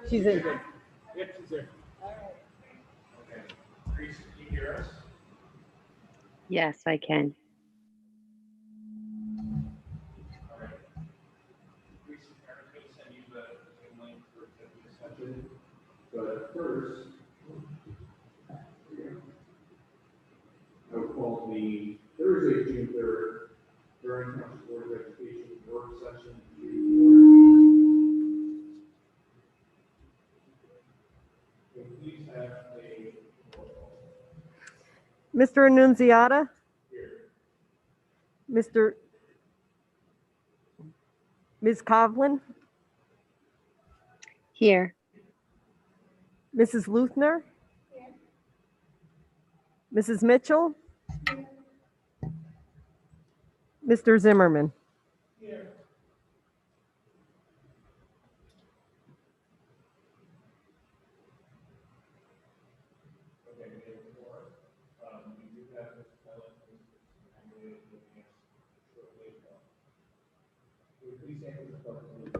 She's in good. Yep, she's there. Okay. Teresa, can you hear us? Yes, I can. All right. Teresa, Aaron's going to send you the link for executive session. But first, I will call the Thursday, June 3rd, Durham Township Board of Education work session to order. Can we please have a roll call? Mr. Annunziata? Here. Ms. Kovlin? Here. Mrs. Luthner? Mrs. Mitchell? Mr. Zimmerman? Here. Okay, we have more. We do have Ms. Cullen, and we have shortly as well. Would you please stand for the pledge, please?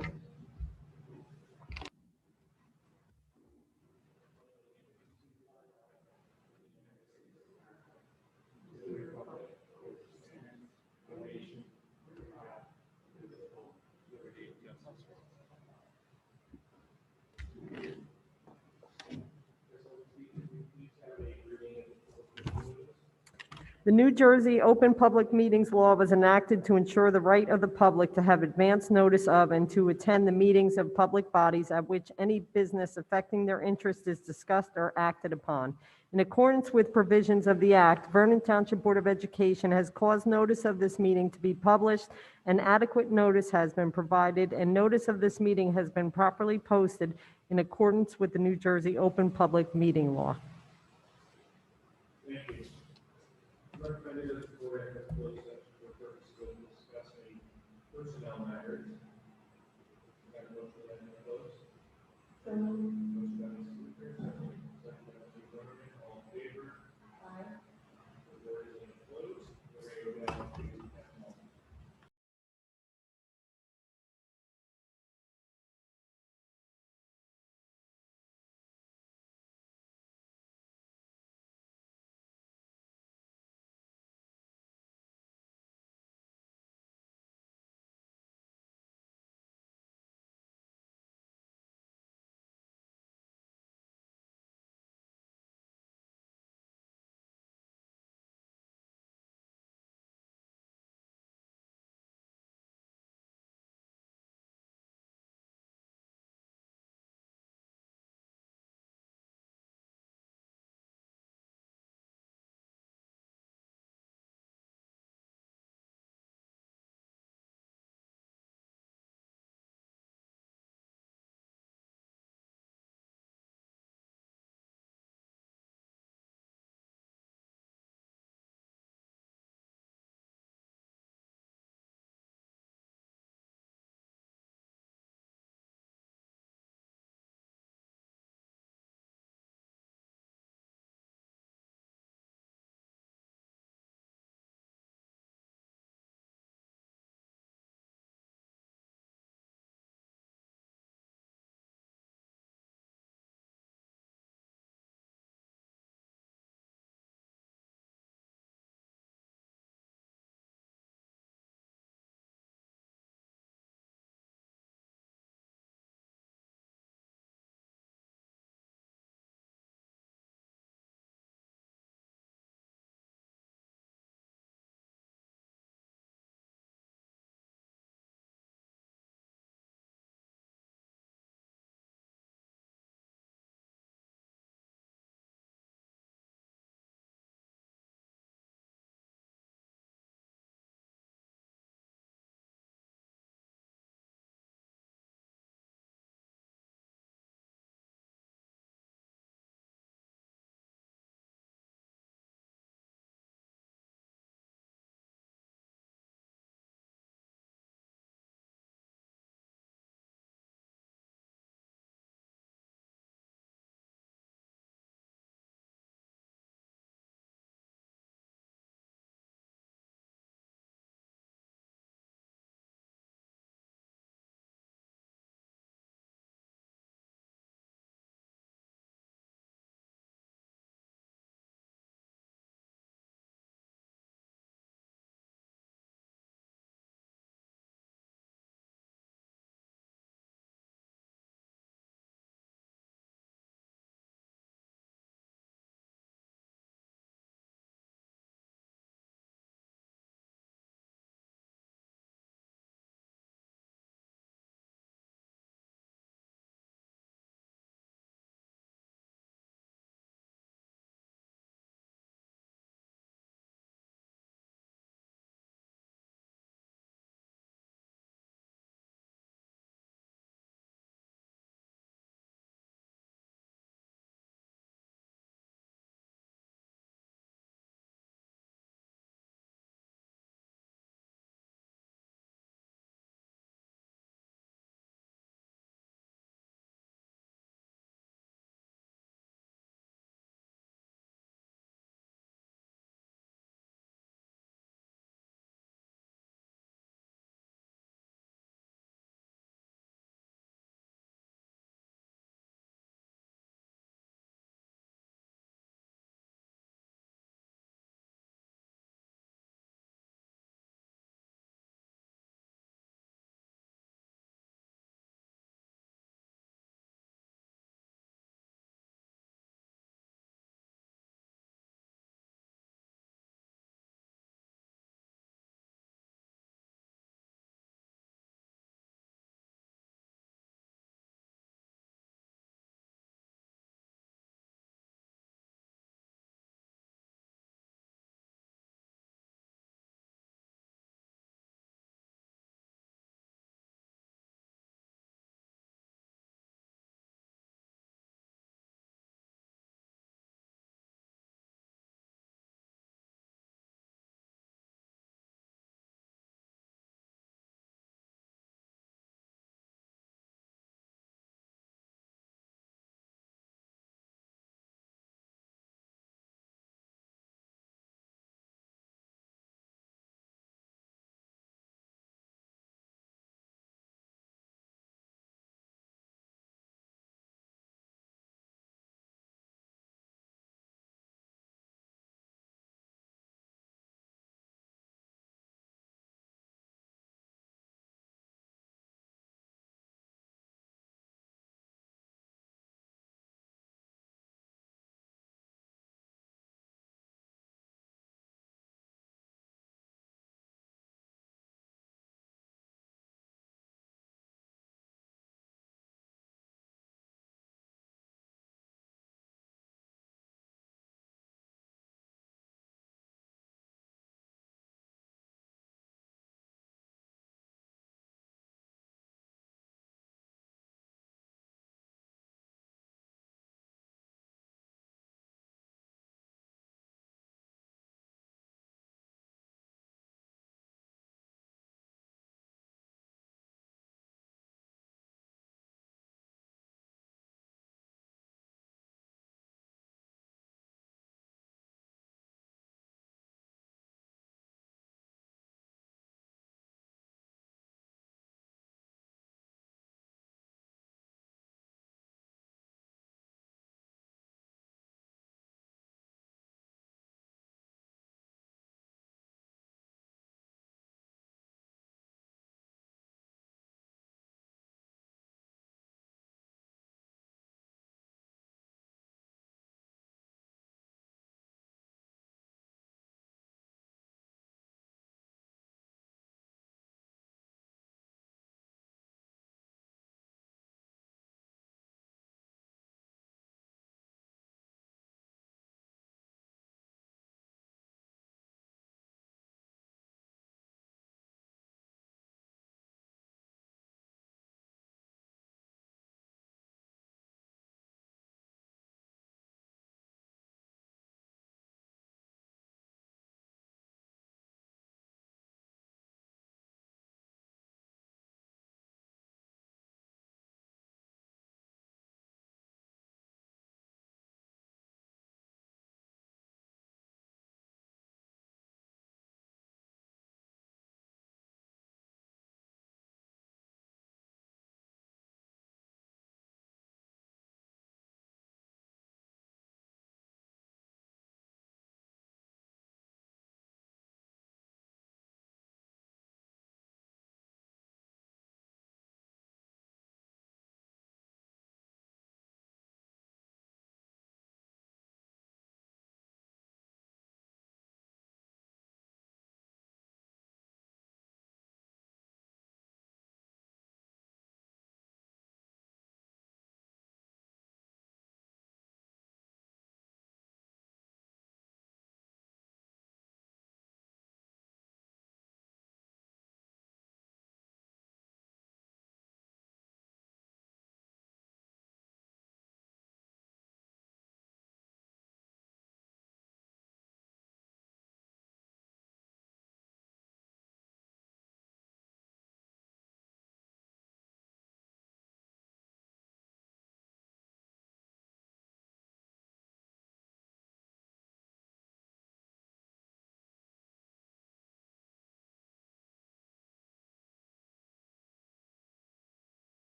The New Jersey Open Public Meetings Law was enacted to ensure the right of the public to have advance notice of and to attend the meetings of public bodies at which any business affecting their interest is discussed or acted upon. In accordance with provisions of the Act, Vernon Township Board of Education has caused notice of this meeting to be published, and adequate notice has been provided, and notice of this meeting has been properly posted in accordance with the New Jersey Open Public Meeting Law. Thank you. Recommended that the board enter closed session for purposes of discussing personnel matters. Got a motion to enter closed? Motion by Mrs. Luker, second by Mrs. Zimmerman, all in favor? Aye. The board is in closed. We're ready to go down to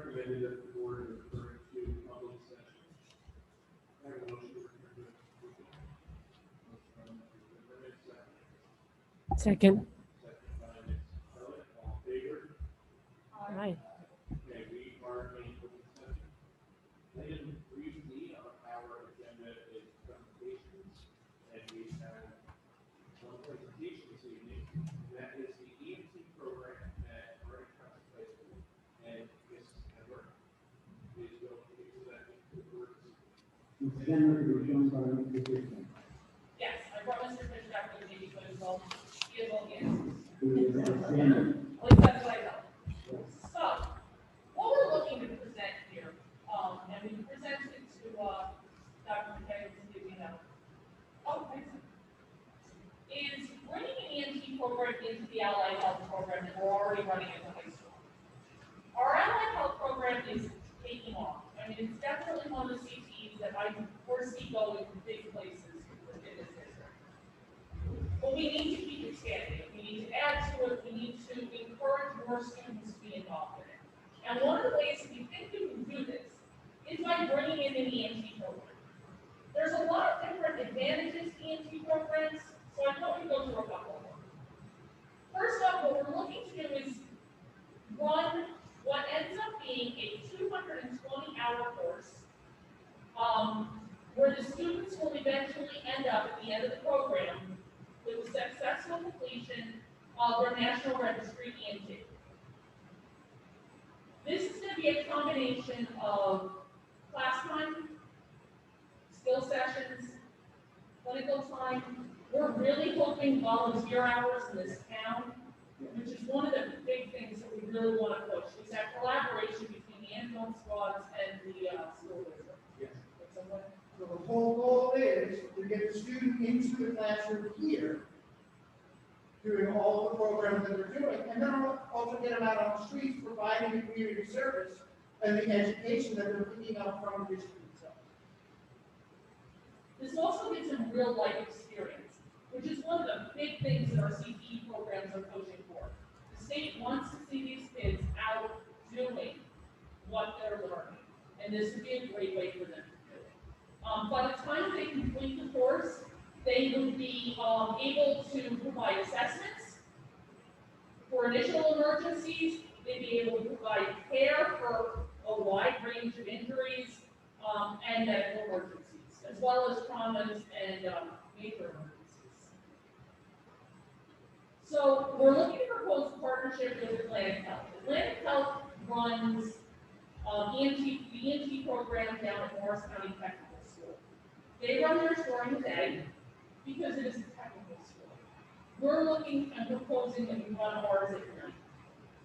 recommended that the board refer to public session. I have a motion to return to open session. Motion by Mr. Zimmerman, Second. second by Ms. Hurley, all in favor? Aye. Okay, we are in open session. Item 3D on our agenda is presentations, and we have one presentation this evening. That is the EMT program at Murray County High School. And Ms. Edward, please go to that words. Mr. Denver, you're joined by Mr. Dixon, Yes, I brought Mr. Fish back with me because, well, he has all the answers. who is outstanding. At least that's what I know. So, what we're looking to present here, and we presented it to, Dr. McKay, if you know. Oh, thanks. Is bringing an EMT program into the allied health program that we're already running at the high school. Our allied health program is taking off. I mean, it's definitely one of the CTEs that I foresee going to big places in this district. But we need to keep expanding it. We need to add to it. We need to encourage more students to be involved in it. And one of the ways we think we can do this is by bringing in an EMT program. There's a lot of different advantages to EMT programs, so I thought we'd go through a couple of them. First off, what we're looking to do is run what ends up being a 220-hour course, where the students will eventually end up at the end of the program with the successful completion of their National Registry EMT. This is going to be a combination of class time, skill sessions, clinical time. We're really hoping volunteer hours in this town, which is one of the big things that we really want to push, is that collaboration between the ambulance squads and the school district. Yes. Someone? So the whole goal is to get the student into the classroom here, doing all the programs that they're doing, and then also get them out on the streets, providing the community service and the education that they're picking up from the district itself. This also gives them real life experience, which is one of the big things that our CTE programs are pushing for. The state wants to see these kids out doing what they're learning, and this would be a great way for them to do it. By the time they complete the course, they would be able to provide assessments for initial emergencies. They'd be able to provide care for a wide range of injuries and medical emergencies, as well as traumas and major emergencies. So we're looking to propose a partnership with Atlantic Health. Atlantic Health runs the EMT program down at Morris County Technical School. They run theirs during the day because it is a technical school. We're looking and proposing that we run ours at night.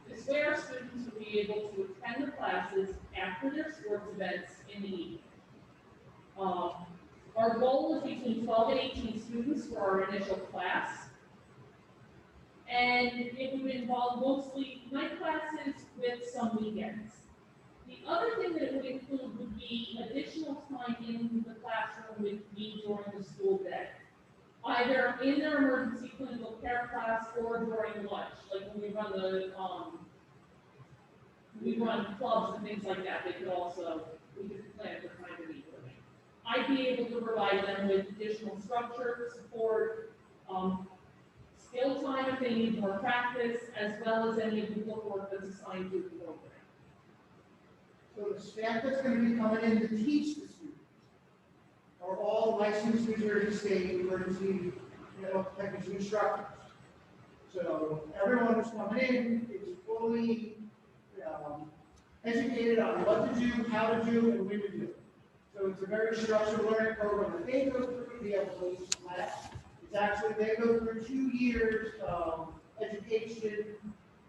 This way our students will be able to attend the classes after their sports events in the evening. Our goal is between 12 and 18 students for our initial class. And it would involve mostly night classes with some weekends. The other thing that it would include would be additional time in the classroom with me during the school day. Either in their emergency clinical care class or during lunch, like when we run clubs and things like that, we could plan for time to meet with me. I'd be able to provide them with additional structure, support, skill time if they need more practice, as well as any of the work that's assigned to the program. So the staff that's going to be coming in to teach the students are all licensed New Jersey State emergency medical technician instructors. So everyone who's coming in is fully educated on what to do, how to do, and when to do it. So it's a very structured learning program that they go through to be able to teach class. It's actually, they go through 2 years of education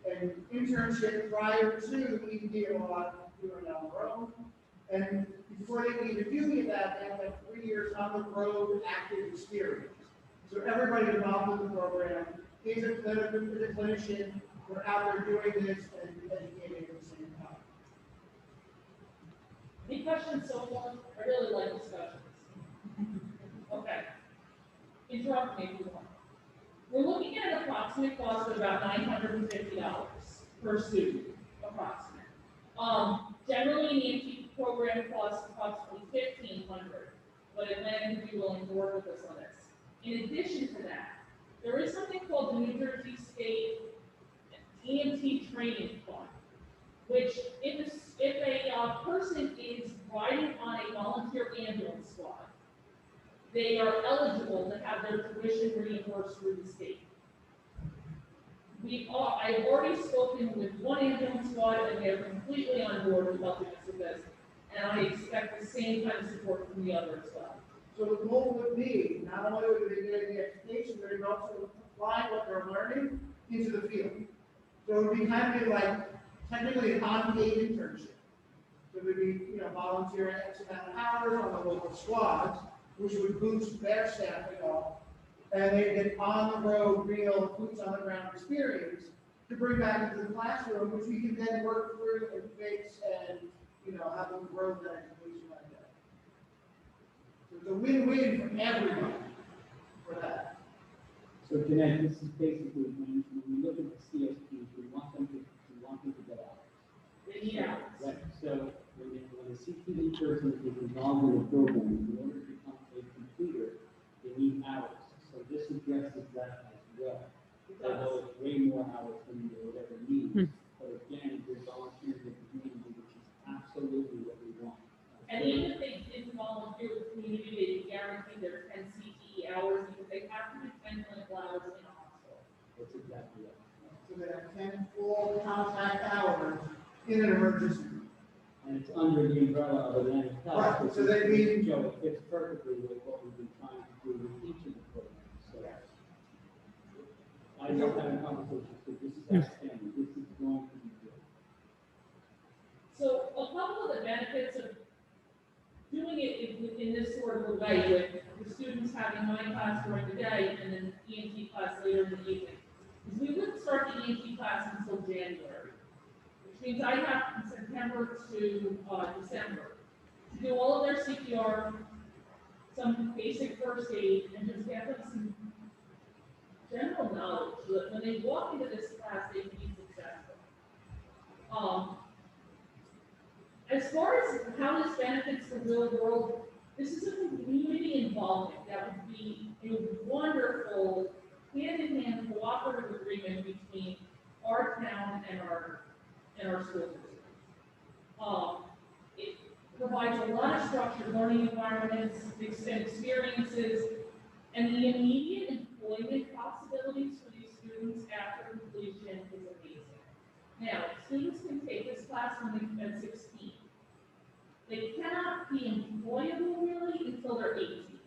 and internship prior to even being allowed to do it on their own. And before they can even do any of that, they have like 3 years on the road active experience. So everybody involved in the program is a clinician. We're out there doing this and educating at the same time. Any questions so far? I really like discussions. Okay. Interrupt me if you want. We're looking at an approximate cost of about $950 per student, approximate. Generally, an EMT program costs approximately $1,500, but Atlanta would be willing to work with us on this. In addition to that, there is something called the New Jersey State EMT Training Fund, which if a person is riding on a volunteer ambulance squad, they are eligible to have their tuition reimbursed through the state. I've already spoken with one ambulance squad, and they're completely on board with helping us with this, and I expect the same kind of support from the other as well. So the goal would be, not only would they get the education, but it would also apply what they're learning into the field. So it would be kind of like technically an unpaid internship. So it would be, volunteering X amount of hours on the local squads, which would boost their staffing up. And they get on the road, real boots on the ground experience to bring back into the classroom, which we can then work through and fix and, have them grow that education like that. So it's a win-win for everybody for that. So Jeanette, this is basically, when we look at the CSPs, we want them to get out. Yeah. Right, so when a CTE person is involved in a program, in order to become a completer, they need hours. So this addresses that as well. Although it's way more hours than you would ever need. But again, you're volunteering with the community, which is absolutely what we want. And even if they didn't volunteer with the community, they guarantee their 10 CTE hours, because they have to do 10 clinical hours in a hospital. That's exactly right. So they have 10 full contact hours in an emergency room. And it's under the umbrella of Atlantic Health. Right, which so is- they need- Joe, it fits perfectly with what we've been trying to do with each of the programs, so. I love having conversations, because this is outstanding, this is going to be good. So a couple of the benefits of doing it in this sort of a way, with the students having my class during the day and then EMT class later in the evening, is we wouldn't start the EMT class until January, which means I have from September to December to do all of their CPR, some basic first aid, and just get them some general knowledge so that when they walk into this class, they can be successful. As far as how this benefits the real world, this is a community involvement that would be a wonderful hand-in-hand cooperative agreement between our town and our school district. It provides a lot of structured learning environments, experiences, and the immediate employment possibilities for these students after completion is amazing. Now, students can take this class when they're 16. They cannot be employable really until they're 18.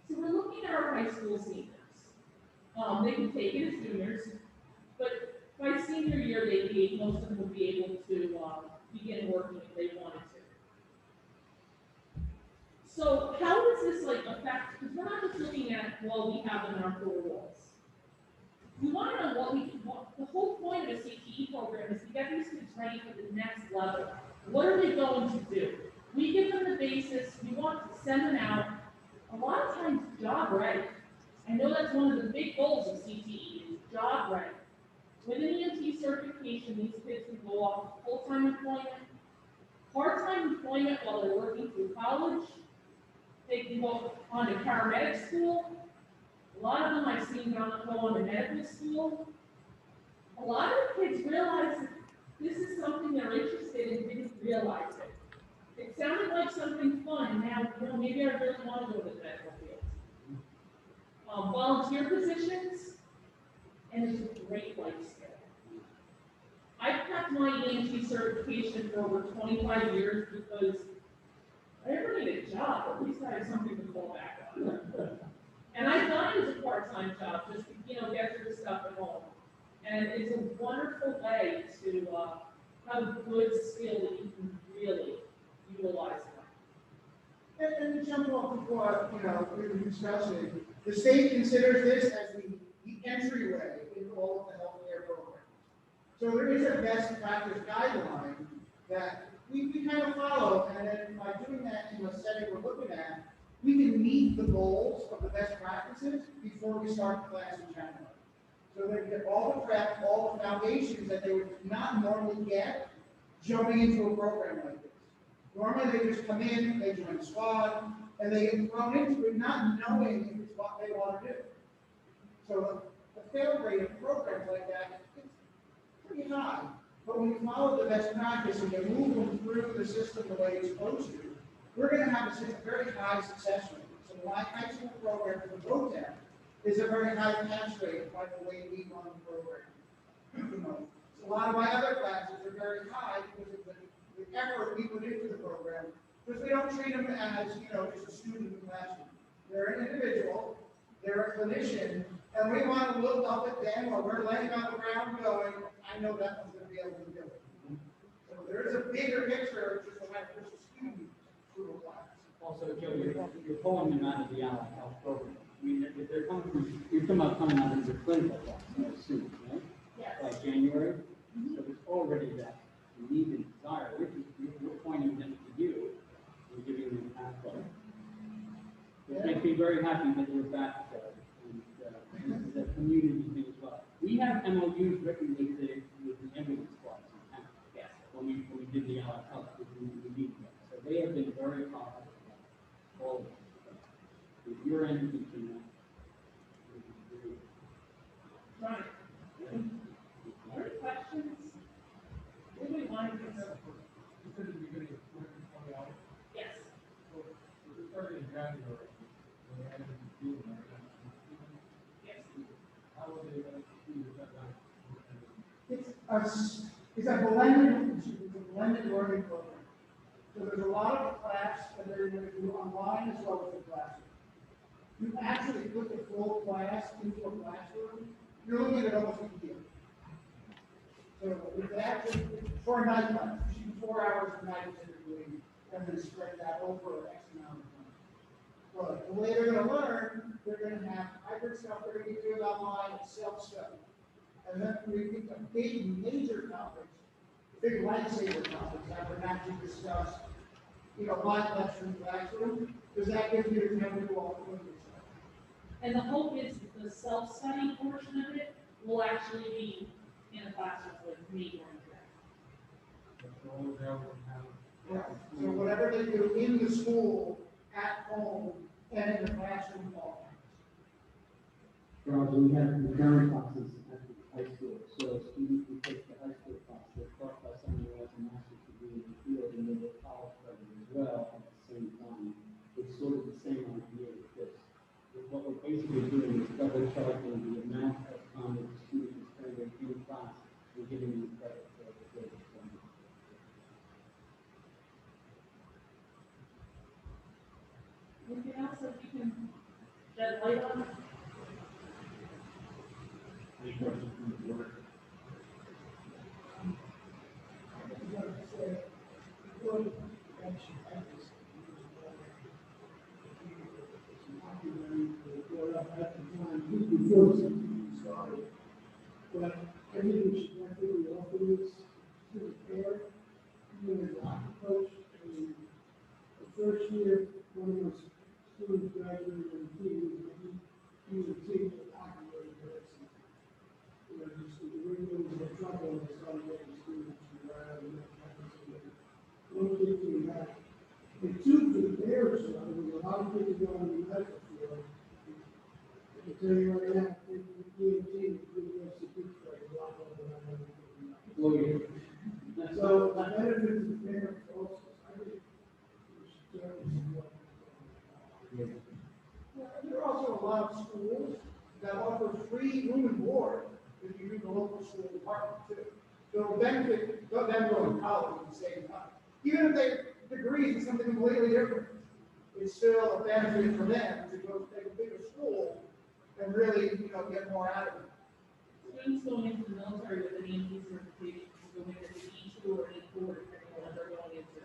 So we're looking at our high school seniors. They can take it as juniors, but by senior year, most of them will be able to begin working if they wanted to. So how does this affect, because we're not just looking at what we have in our four walls. We want to know the whole point of a CTE program is to get these kids ready for the next level. What are they going to do? We give them the basis, we want to send them out, a lot of times job ready. I know that's one of the big goals of CTE, is job ready. With an EMT certification, these kids can go off to full-time employment, part-time employment while they're working through college. They can go on to paramedic school. A lot of them I've seen go on to medical school. A lot of the kids realize that this is something they're interested in, didn't realize it. It sounded like something fun, now, maybe I really want to go to the medical field. Volunteer positions, and it's a great life skill. I've kept my EMT certification for over 25 years because I never need a job, at least I have something to fall back on. And I've done it as a part-time job, just to, get through stuff at home. And it's a wonderful way to have a good skill that you can really utilize them. And to jump off before, we were discussing, the state considers this as the entryway in all of the healthcare programs. So there is a best practice guideline that we kind of follow, and then by doing that in a setting we're looking at, we can meet the goals of the best practices before we start class in January. So they get all the prep, all the foundations that they would not normally get jumping into a program like this. Normally, they just come in, they join the squad, and they get thrown into it not knowing if it's what they want to do. So the fail rate of programs like that is pretty high. But when you follow the best practice and you move them through the system the way it's supposed to, we're going to have a very high success rate. So my high school program for VOTEC is a very high pass rate by the way we run the program. So a lot of my other classes are very high because of the effort we put into the program, because we don't treat them as, just a student in the classroom. They're an individual, they're a clinician, and we want to look up at them while we're laying on the ground going, I know that one's going to be able to do it. So there is a bigger picture just when I push a student through a class. Also, Joe, you're pulling them out of the allied health program. I mean, if they're coming from, you're talking about coming out of your clinical class, I assume, right? Yes. Like January, so there's already that need and desire. We're pointing them to you and giving them a pathway. It makes me very happy that you're back, and this is a community thing as well. We have MOUs written with the ambulance squads in town. Yes. When we did the allied health, we need them. So they have been very positive. All of them. If you're anything to know. Right. Other questions? What do we want to do? You said at the beginning of 2020 hours, Yes. so we're starting in January, when we had to do it, Yes. how are they going to do that? It's a blended learning program. So there's a lot of class that they're going to do online as well as in classroom. You actually put the full class into a classroom, you're looking at almost a year. So if they actually, for a night class, you should 4 hours a night typically, and then spread that over X amount of time. But the way they're going to learn, they're going to have hybrid stuff, they're going to be doing online, self-study. And then we think a big major conference, big lifesaver conference that would actually discuss, live lecture in classroom, because that gives you a time to do all the things. And the hope is that the self-study portion of it will actually be in a classroom with me during the day. So all of them will have. Yeah, so whatever they do in the school, at home, and in the classroom, all. Charles, we have concurrent classes at the high school, so students who take the high school class, they're taught by someone who has a master's degree in the field and they get college credit as well at the same time. It's sort of the same idea with this. What we're basically doing is double charging the amount of time that the student is spending in class and giving them credit for the grade. Anything else that you can shed light on? Any questions from the board? But everything should definitely offer this to the pair, even as a coach. And the first year, one of my students graduated and he was a team of hockey really good. Just the ring was in trouble and they started getting students around and one kid came back. And two for the Bears, there was a lot of kids going to the medical field. I can tell you right now, the EMT, so the benefits of the parents also, I think, we should certainly support. There are also a lot of schools that offer free room and board if you do the local school department too. So it'll benefit them going to college at the same time. Even if their degrees in something completely different, it's still a benefit for them to go to a bigger school and really, get more out of it. Students going into the military with an EMT certification can go into the E2 or E4, depending on what they're going into.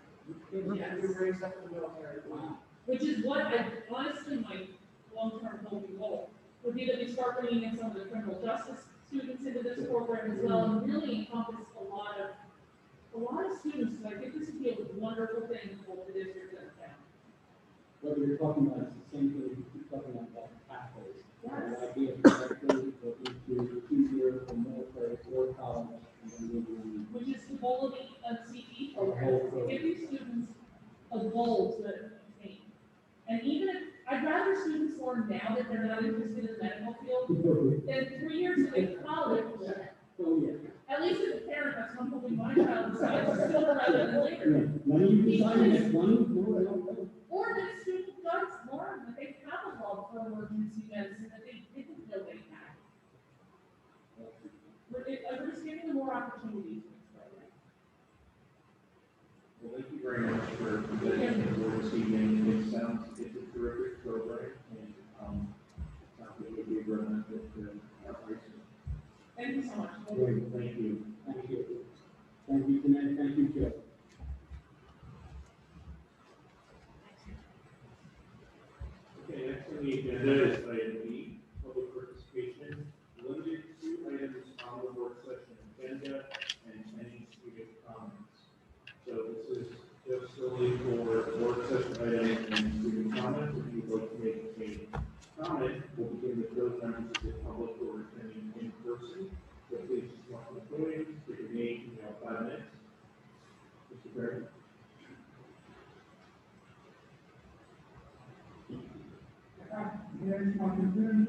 Yeah, we raised up in the military. Wow. Which is what I, honestly, my long-term hope and goal would be that we start bringing in some of the criminal justice students into this program as well, and really encompass a lot of students, because I think this would be a wonderful thing for the district and the town. What you're talking about is the same thing you keep talking about pathways. Yes. The idea of pathways go into 2 years or more credits or college. And then maybe which is the goal of the CE whole program, to program. give these students a goal to attain. And even if, I'd rather students learn now that they're not interested in the medical field than 3 years in college. Oh, yeah. At least as a parent, that's what I'm hoping my child decides sooner rather than later. When you decide next one, no, I don't know. Or that a student does learn that they have a love for emergency medicine that they didn't know they had. We're just giving them more opportunities. Well, thank you very much for presenting the board this evening. It's a terrific program, and sounds like it'll be a great benefit to our high school. Thank you so much. Great, thank you. Thank you. Thank you, Jeanette. Thank you, Joe. Okay, next on the agenda is item B, public participation, limited to items on the work session agenda and any student comments. So this is just solely for work session items and student comments. If you'd like to make a comment, we'll begin with those members of the public who are attending in person. So please just walk to the podium, state your name, 5 minutes. Mr. Perry. Yes, my concern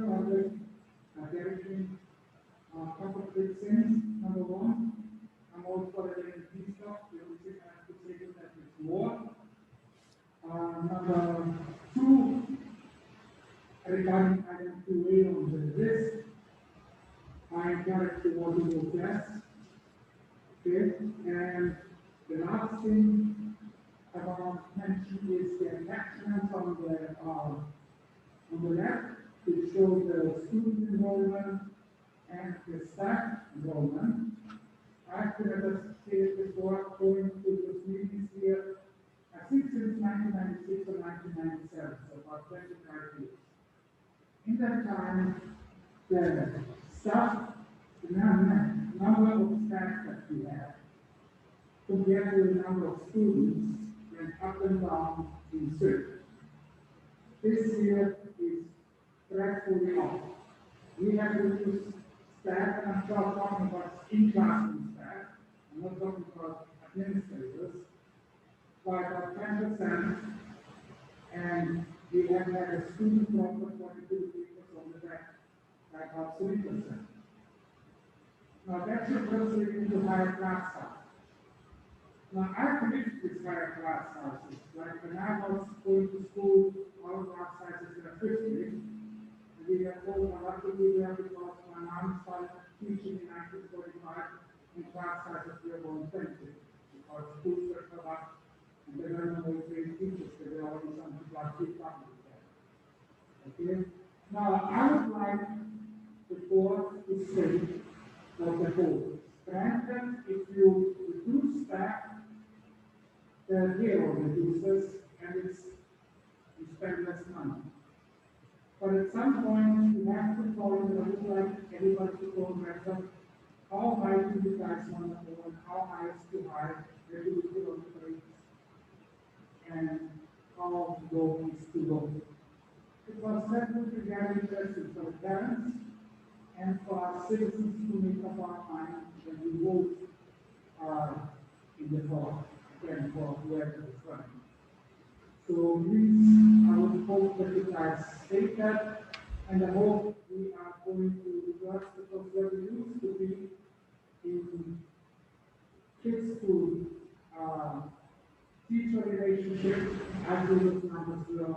are directing a couple of big things. Number one, I'm all for the NP stuff, the have to say that it's more. Number two, regarding item 2A on the list, I encourage the waterfall test. Okay, and the last thing I want to mention is the attachment on the left, it shows the student enrollment and the staff enrollment. I've never stated before, going to this meetings here, I think since 1996 or 1997, so about 25 years. In that time, the staff, the number of staff that we have, compared to the number of students, went up and down in surge. This year is dreadfully off. We have reduced staff, and I'm not talking about in-classroom staff, I'm not talking about administrators, by about 10%, and we have had a student drop of 42 people on the back by about 3%. Now that should translate into higher class size. Now I predicted this higher class sizes, like when I was going to school, our class sizes were 50, and we have told a lot of people there because my mom started teaching in 1945, and class sizes were 120, because schools were cut up, and there were no more trained teachers, there were always some people like 3,000 there. Okay? Now, I would like the board to state that the whole strengthen, if you reduce staff, the payroll reduces, and you spend less money. But at some point, you have to follow, and I would like everybody to go and measure how high do you guys want to go, and how high is too high, where do you put on the rates, and how low is too low. Because that would be very interesting for the parents and for our citizens to make up our mind when we vote in the fall, again, for whoever is running. So please, I would hope that you guys state that, and I hope we are going to reverse, because where we used to be in kids to teacher relationship, I think those numbers were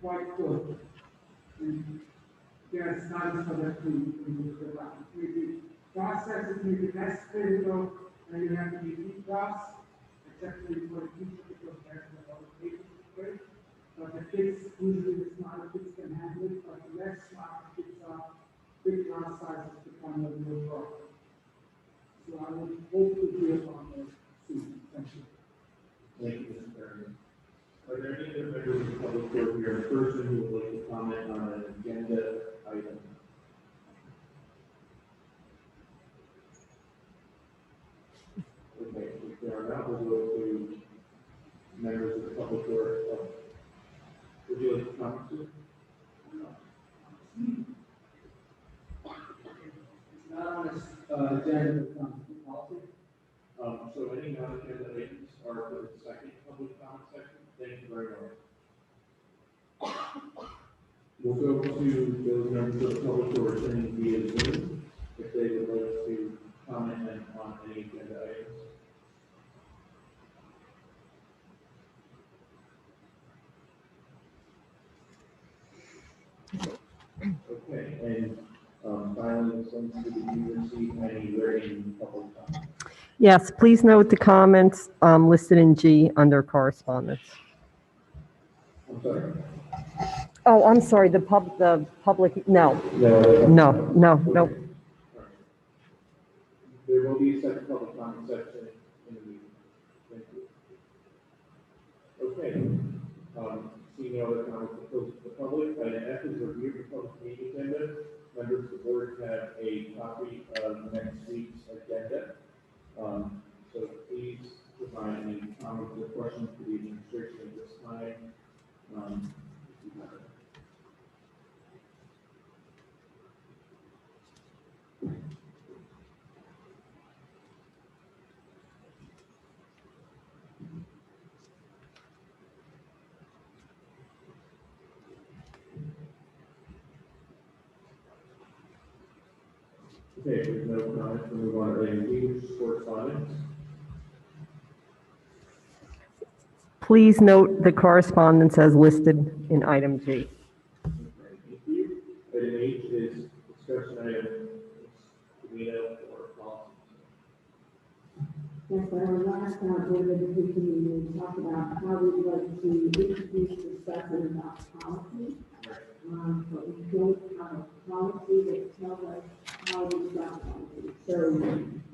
quite good. And there are studies for that to move the line. Maybe processes may be less critical, and you have to be in class, except for the teacher, because there's a lot of patients to pray. But the kids, usually the smarter kids can handle it, but the less smart kids are, big class sizes become a real problem. So I would hope to hear from the students. Thank you. Thank you, Mr. Perry. Are there any other members of the public who are here in person who would like to comment on an agenda item? Okay, if there are not, we'll go to members of the public who are, would you like to comment, Sue? It's not on a agenda becomes the policy. So any non-agenda items are for the second public comment section. Thank you very much. We'll go to those members of the public who are attending via Zoom, if they would like to comment on any agenda items. Okay, and finally, since we did receive any written public comment. Yes, please note the comments listed in G under correspondence. I'm sorry. Oh, I'm sorry, the public, no, No. no, no. Okay. All right. There will be a second public comment section in the meeting. Thank you. Okay. Seeing no other comments proposed to the public, item F is review the public meeting agenda. Members of the board have a copy of next week's agenda. So please provide any comments or questions to the administration at this time. If you have it. Okay, with no comments, we'll move on to item D, which is correspondence. Please note the correspondence as listed in item G. Okay, thank you. Item H is discussion item, or policy. Yes, but our last board education meeting, we talked about how we'd like to introduce discussion about policy. But we don't have a policy that tells us how we adopt policy. So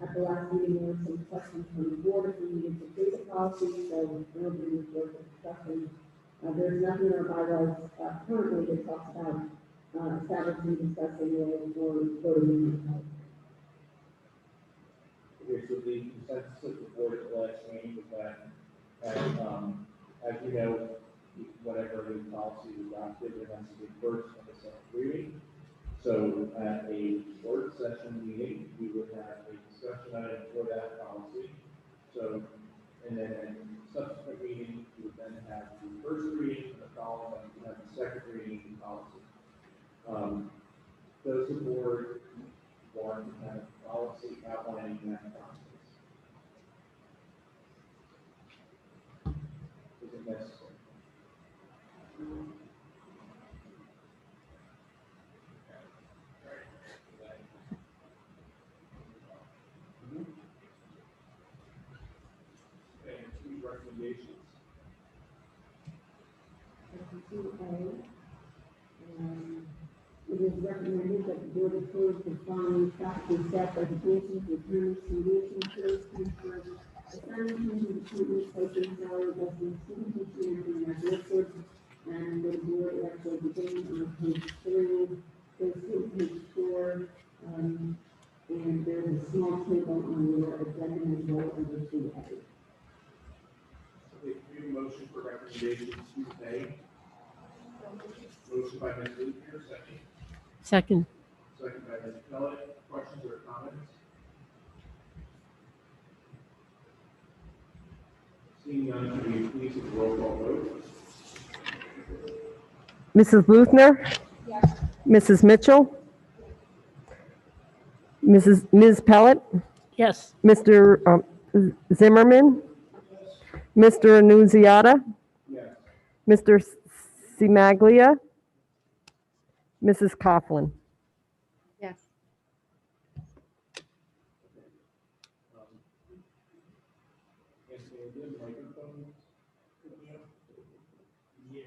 at the last meeting, there were some questions from the board if we needed to create a policy, so nobody was worth discussing. There's nothing in our bylaws currently that talks about establishing discussion rules or voting on policy. Okay, so the consensus of the board at the last meeting was that, as you know, whatever new policy is adopted, it has to be first and a second reading. So at a short session meeting, we would have a discussion item for that policy. So, and then at subsequent meeting, we would then have the first reading and the following, we have the second reading of the policy. Does the board want to have a policy outlining that process? Is it necessary? Okay, two recommendations. It is recommended that the board approve the following faculty staff resignations, returns, conditions, service transfers, assignments, and appointments, posting salary, vesting, student teaching, and listed. And the board actually begins on page 3, goes to page 4, and there's a small table on your agenda as well under 2A. Okay, we have a motion for recommendations Tuesday. Motion by Ms. Luther, second. Second. Second by Ms. Pellet. Questions or comments? Seeing none, can we please have a roll call vote? Mrs. Luthner? Yes. Mrs. Mitchell? Ms. Pellet? Yes. Mr. Zimmerman? Mr. Annunziata? Yes. Mr. Simaglia? Mrs. Coughlin? Yes. Yes, the microphone. Yeah.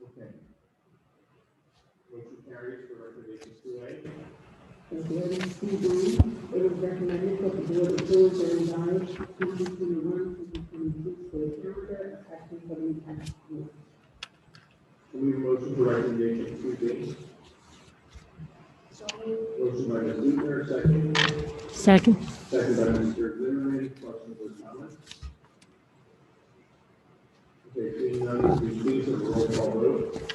Okay. Motion carries for recommendation 2A. Vtsd, it is recommended that the board approve the revised 2021-2022 school calendar effective for the next year. We have a motion for recommendation 2B. Motion by Ms. Luther, second. Second. Second by Mr. Zimmerman. Questions or comments? Okay, seeing none, would you please have a roll call vote?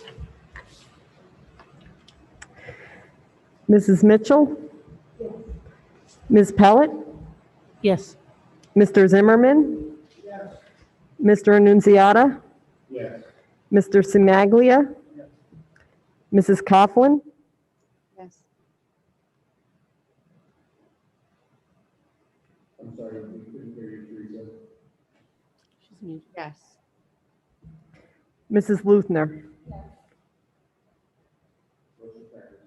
Mrs. Mitchell? Ms. Pellet? Yes. Mr. Zimmerman? Yes. Mr. Annunziata? Yes. Mr. Simaglia? Mrs. Coughlin? Yes. I'm sorry, we couldn't hear you, Teresa. She's muted. Yes. Mrs. Luthner? Motion carries.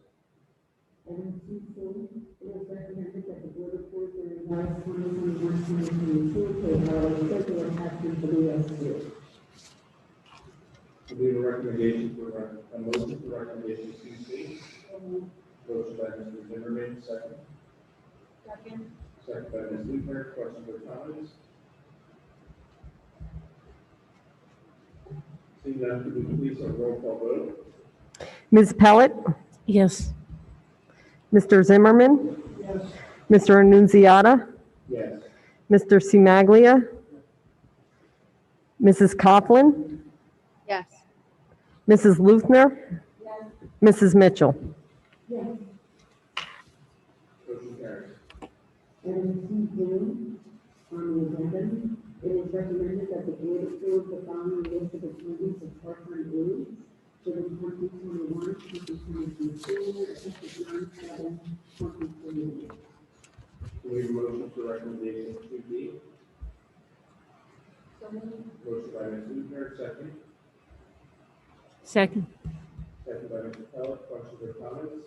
Item C4, it is recommended that the board approve the revised 2021-2022 pay holiday schedule attachment for the Vtsd. We have a recommendation for, a motion for recommendation 2C. Motion by Mr. Zimmerman, second. Second. Second by Ms. Luther. Questions or comments? Seeing none, could we please have a roll call vote? Ms. Pellet? Yes. Mr. Zimmerman? Yes. Mr. Annunziata? Yes. Mr. Simaglia? Mrs. Coughlin? Yes. Mrs. Luthner? Mrs. Mitchell? Yes. Motion carries. Item C3, on the agenda, it is recommended that the board approve the following list of appointments of part-time aides for the 2021-2022 school year, effective 9/7/2021. We have a motion for recommendation 2B. Motion by Ms. Luther, second. Second. Second by Mr. Pellet. Questions or comments?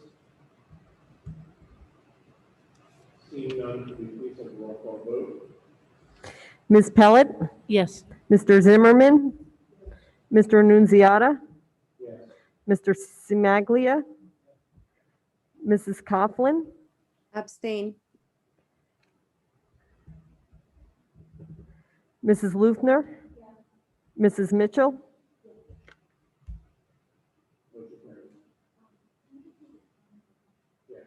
Seeing none, could we please have a roll call vote? Ms. Pellet? Yes. Mr. Zimmerman? Mr. Annunziata? Yes. Mr. Simaglia? Mrs. Coughlin? Abstain. Mrs. Luthner? Mrs. Mitchell? Motion carries. Yes.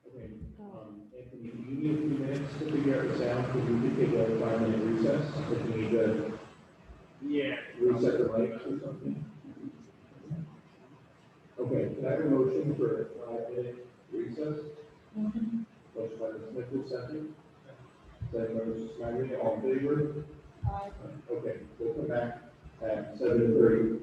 Okay, Anthony, do you need a few minutes to figure out the sound, because we could take a 5-minute recess, if you need to reset the lights or something? Okay, can I have a motion for a 5-minute recess? Motion by Ms. Mitchell, second. Second by Mr. Smiley, all in favor? Aye. Okay, we'll come back at 7:30.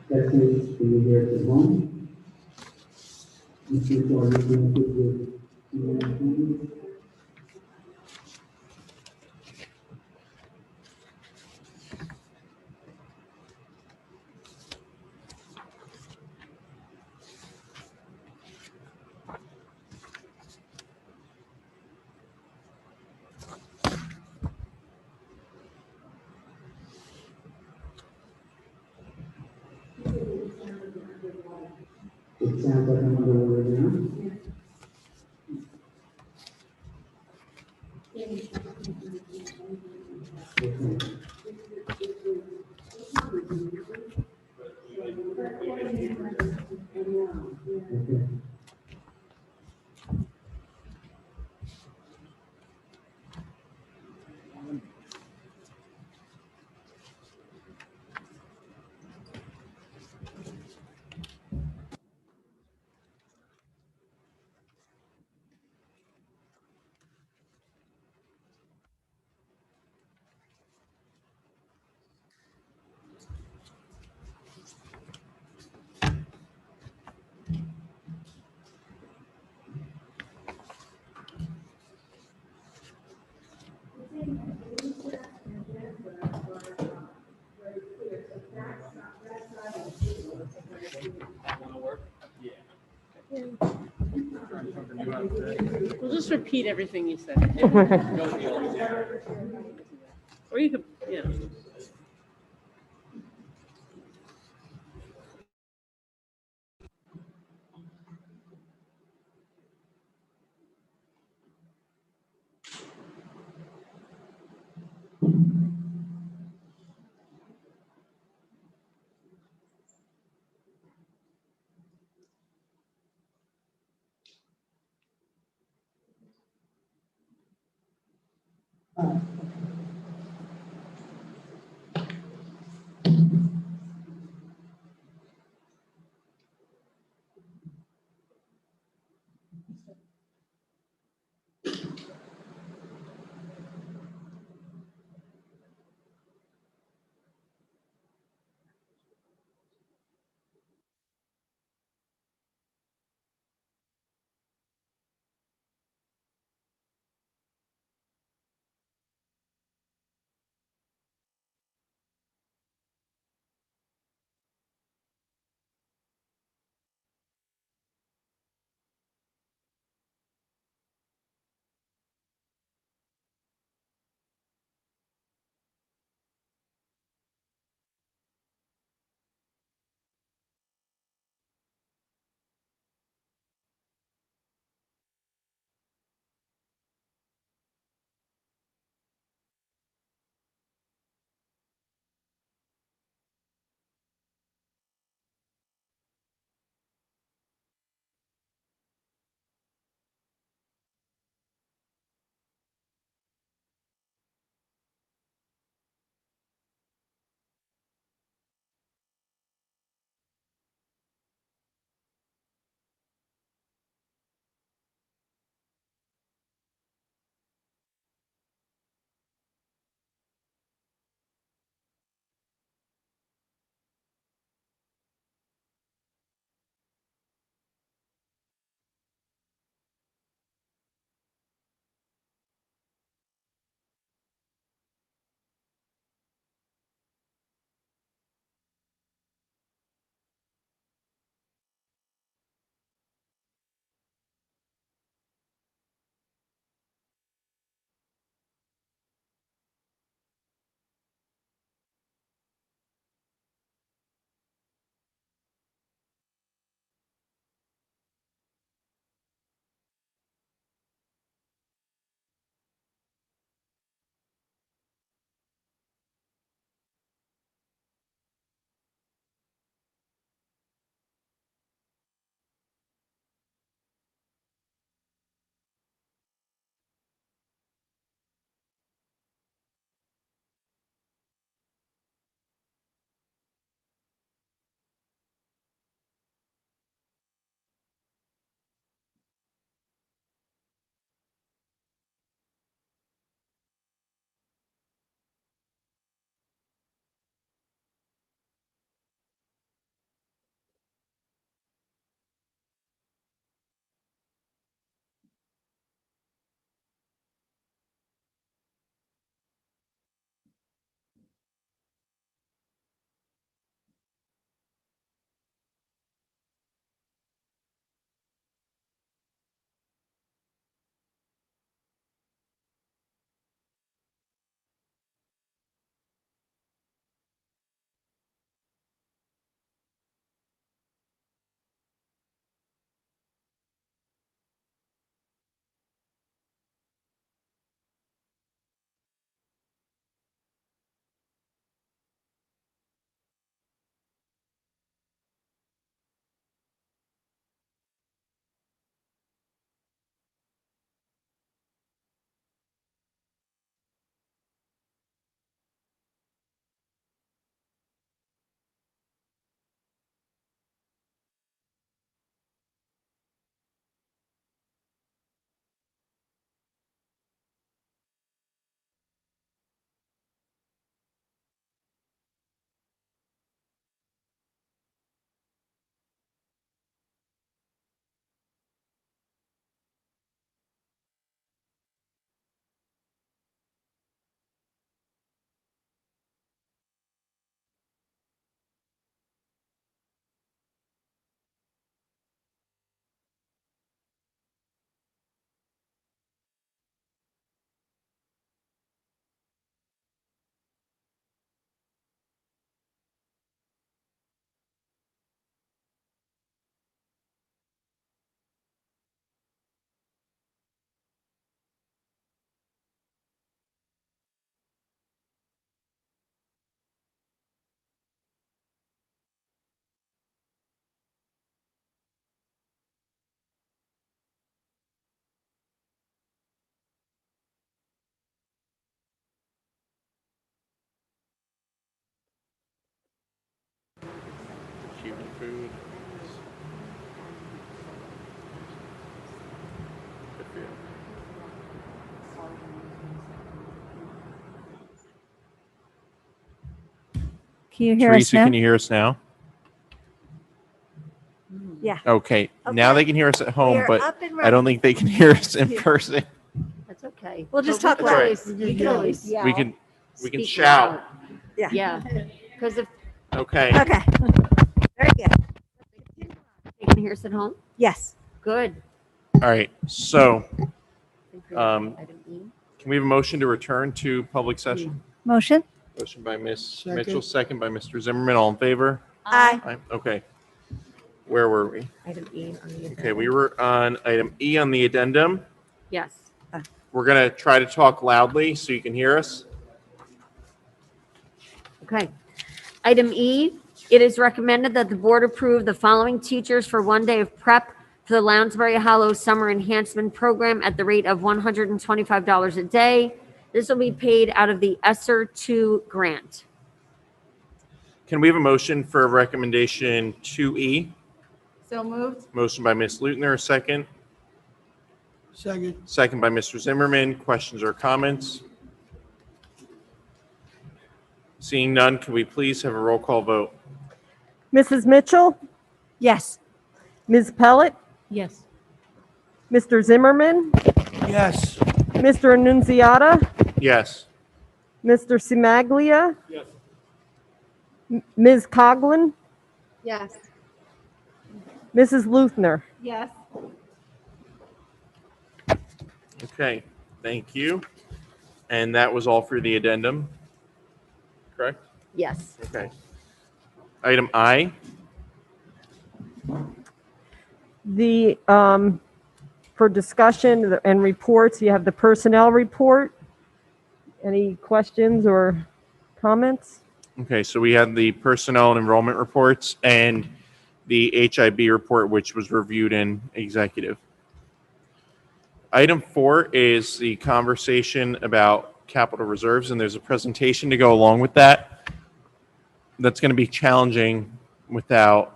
That means we will hear from home. Mr. Jordan, can you give your It sounds like I'm underwater now. Okay. Okay. We'll just repeat everything you said. Or you could, yeah. keeping food. Good for you. Can you hear us Teresa, now? can you hear us now? Yeah. Okay, now Okay. they can hear us at home, We're but up and I don't running. think they can hear us in person. That's okay. We'll just But talk we can loud. always- We can always yell. We can Speak shout. loud. Yeah. Yeah, because if Okay. Okay. Very good. they can hear us at home, Yes. good. All right. So, Item E. can we have a motion to return to public session? Motion? Motion by Ms. Second. Mitchell, second by Mr. Zimmerman. All in favor? Aye. Aye. Okay. Where were we? Item E on the agenda. Okay, we were on item E on the addendum. Yes. We're gonna try to talk loudly so you can hear us. Okay. Item E, it is recommended that the board approve the following teachers for 1 day of prep for the Lounsbury Hollow Summer Enhancement Program at the rate of $125 a day. This will be paid out of the ESSER 2 grant. Can we have a motion for recommendation 2E? So moved. Motion by Ms. Lutner, second. Second. Second by Mr. Zimmerman. Questions or comments? Seeing none, can we please have a roll call vote? Mrs. Mitchell, Yes. Ms. Pellet, Yes. Mr. Zimmerman, Yes. Mr. Annunziata, Yes. Mr. Simaglia, Yes. Ms. Coughlin, Yes. Mrs. Lutner. Yes. Okay, thank you. And that was all for the addendum, correct? Yes. Okay. Item I, For discussion and reports, you have the personnel report. Any questions or comments? okay, so we had the personnel and enrollment reports and the HIB report, which was reviewed in executive. Item 4 is the conversation about capital reserves, and there's a presentation to go along with that. That's going to be challenging without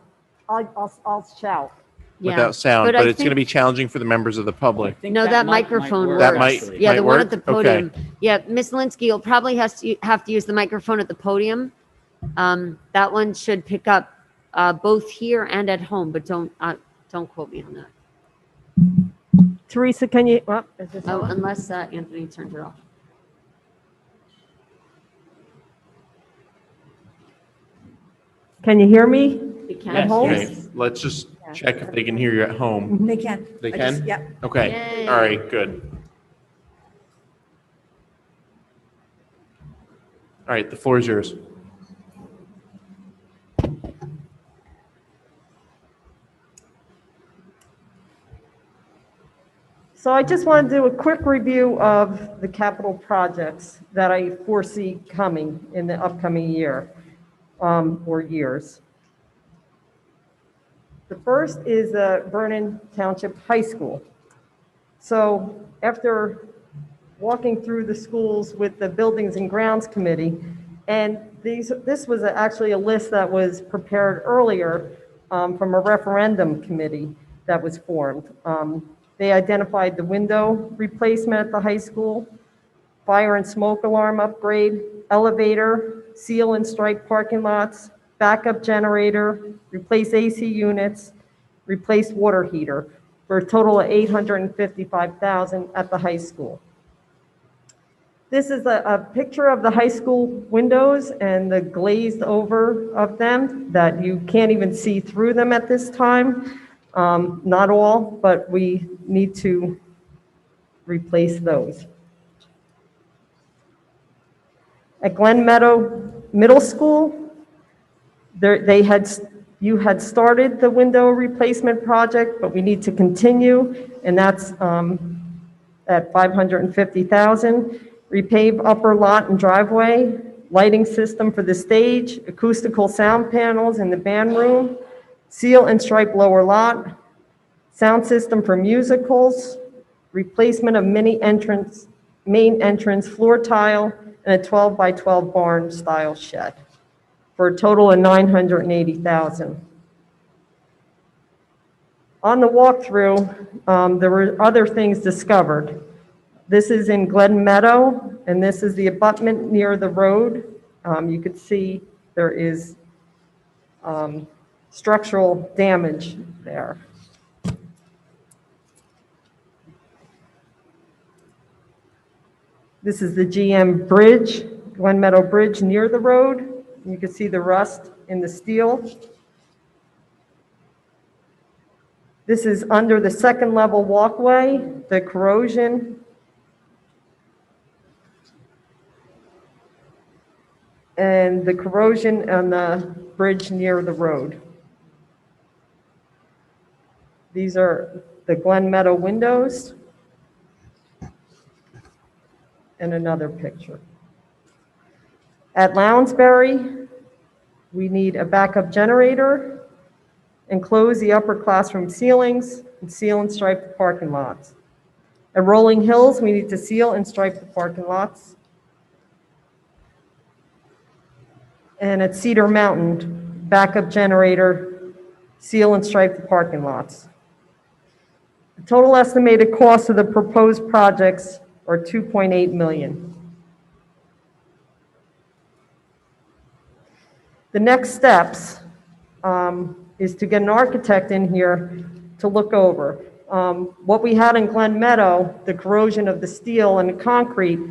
I'll shout. Yeah. sound, But but I it's going to think- be challenging for the members of the public. No, that microphone works. That might- Yeah, might the one work? at the Okay. podium. Yeah, Ms. Linsky, you'll probably have to use the microphone at the podium. That one should pick up both here and at home, but don't quote me on that. Teresa, can you, is this Oh, on? unless Anthony turns it off. Can you hear me? You can. At home? Okay, let's just check if they can hear you at home. They can. They I just- can? Yep. Okay, Yay. all right, good. All right, the floor is yours. So I just want to do a quick review of the capital projects that I foresee coming in the upcoming year, or years. The first is Vernon Township High School. So after walking through the schools with the Buildings and Grounds Committee, and this was actually a list that was prepared earlier from a referendum committee that was formed. They identified the window replacement at the high school, fire and smoke alarm upgrade, elevator, seal and stripe parking lots, backup generator, replace AC units, replace water heater, for a total of $855,000 at the high school. This is a picture of the high school windows and the glazed over of them that you can't even see through them at this time. Not all, but we need to replace those. At Glen Meadow Middle School, you had started the window replacement project, but we need to continue, and that's at $550,000. Repave upper lot and driveway, lighting system for the stage, acoustical sound panels in the band room, seal and stripe lower lot, sound system for musicals, replacement of main entrance floor tile, and a 12 by 12 barn style shed, for a total of $980,000. On the walkthrough, there were other things discovered. This is in Glen Meadow, and this is the abutment near the road. You could see there is structural damage there. This is the GM Bridge, Glen Meadow Bridge near the road. You can see the rust in the steel. This is under the second level walkway, the corrosion. And the corrosion on the bridge near the road. These are the Glen Meadow windows. And another picture. At Lounsbury, we need a backup generator, enclose the upper classroom ceilings, and seal and stripe the parking lots. At Rolling Hills, we need to seal and stripe the parking lots. And at Cedar Mountain, backup generator, seal and stripe the parking lots. The total estimated cost of the proposed projects are $2.8 million. The next steps is to get an architect in here to look over. What we had in Glen Meadow, the corrosion of the steel and the concrete,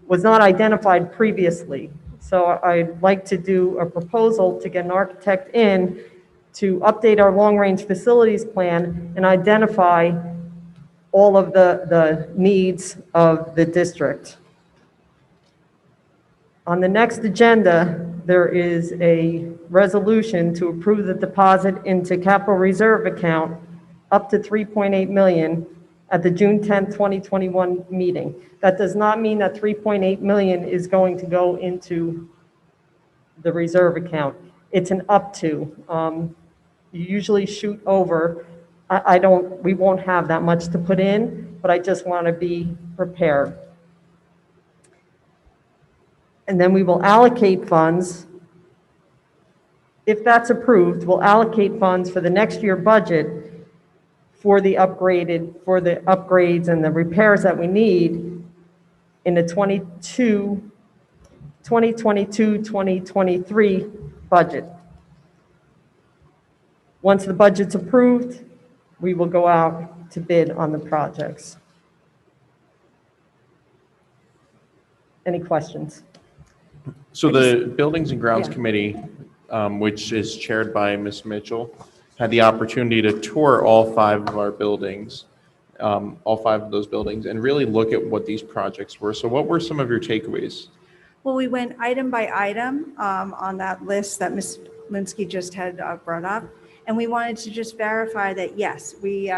was not identified previously. So I'd like to do a proposal to get an architect in to update our long-range facilities plan and identify all of the needs of the district. On the next agenda, there is a resolution to approve the deposit into capital reserve account up to $3.8 million at the June 10th, 2021 meeting. That does not mean that $3.8 million is going to go into the reserve account. It's an up to. You usually shoot over. We won't have that much to put in, but I just want to be prepared. And then we will allocate funds. If that's approved, we'll allocate funds for the next year budget for the upgrades and the repairs that we need in the 2022-2023 budget. Once the budget's approved, we will go out to bid on the projects. Any questions? So the Buildings and Grounds Yeah. Committee, which is chaired by Ms. Mitchell, had the opportunity to tour all five of our buildings, all five of those buildings, and really look at what these projects were. So what were some of your takeaways? Well, we went item by item on that list that Ms. Linsky just had brought up. And we wanted to just verify that, yes, we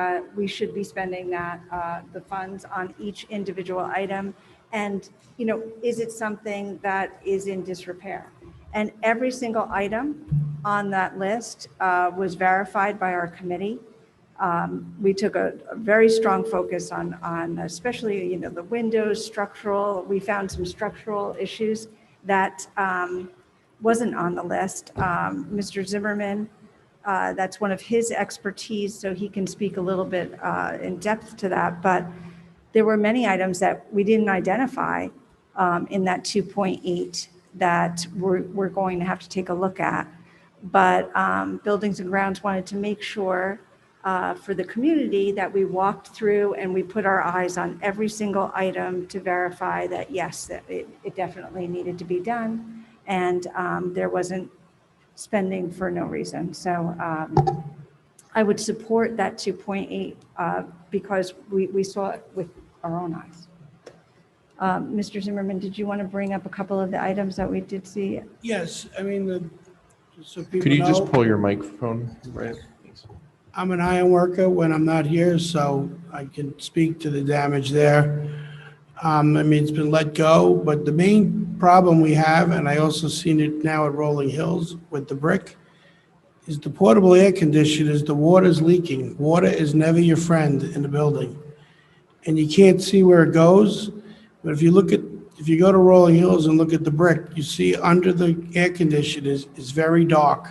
should be spending the funds on each individual item. And, you know, is it something that is in disrepair? And every single item on that list was verified by our committee. We took a very strong focus on especially, you know, the windows, structural. We found some structural issues that wasn't on the list. Mr. Zimmerman, that's one of his expertise, so he can speak a little bit in depth to that. But there were many items that we didn't identify in that 2.8 that we're going to have to take a look at. But Buildings and Grounds wanted to make sure for the community that we walked through and we put our eyes on every single item to verify that, yes, that it definitely needed to be done. And there wasn't spending for no reason. So I would support that 2.8 because we saw it with our own eyes. Mr. Zimmerman, did you want to bring up a couple of the items that we did see? Yes, I mean, so people Could you just know, pull your microphone right? I'm an iron worker when I'm not here, so I can speak to the damage there. I mean, it's been let go, but the main problem we have, and I also seen it now at Rolling Hills with the brick, is the portable air conditioners, the water's leaking. Water is never your friend in the building. And you can't see where it goes, but if you go to Rolling Hills and look at the brick, you see under the air conditioners is very dark.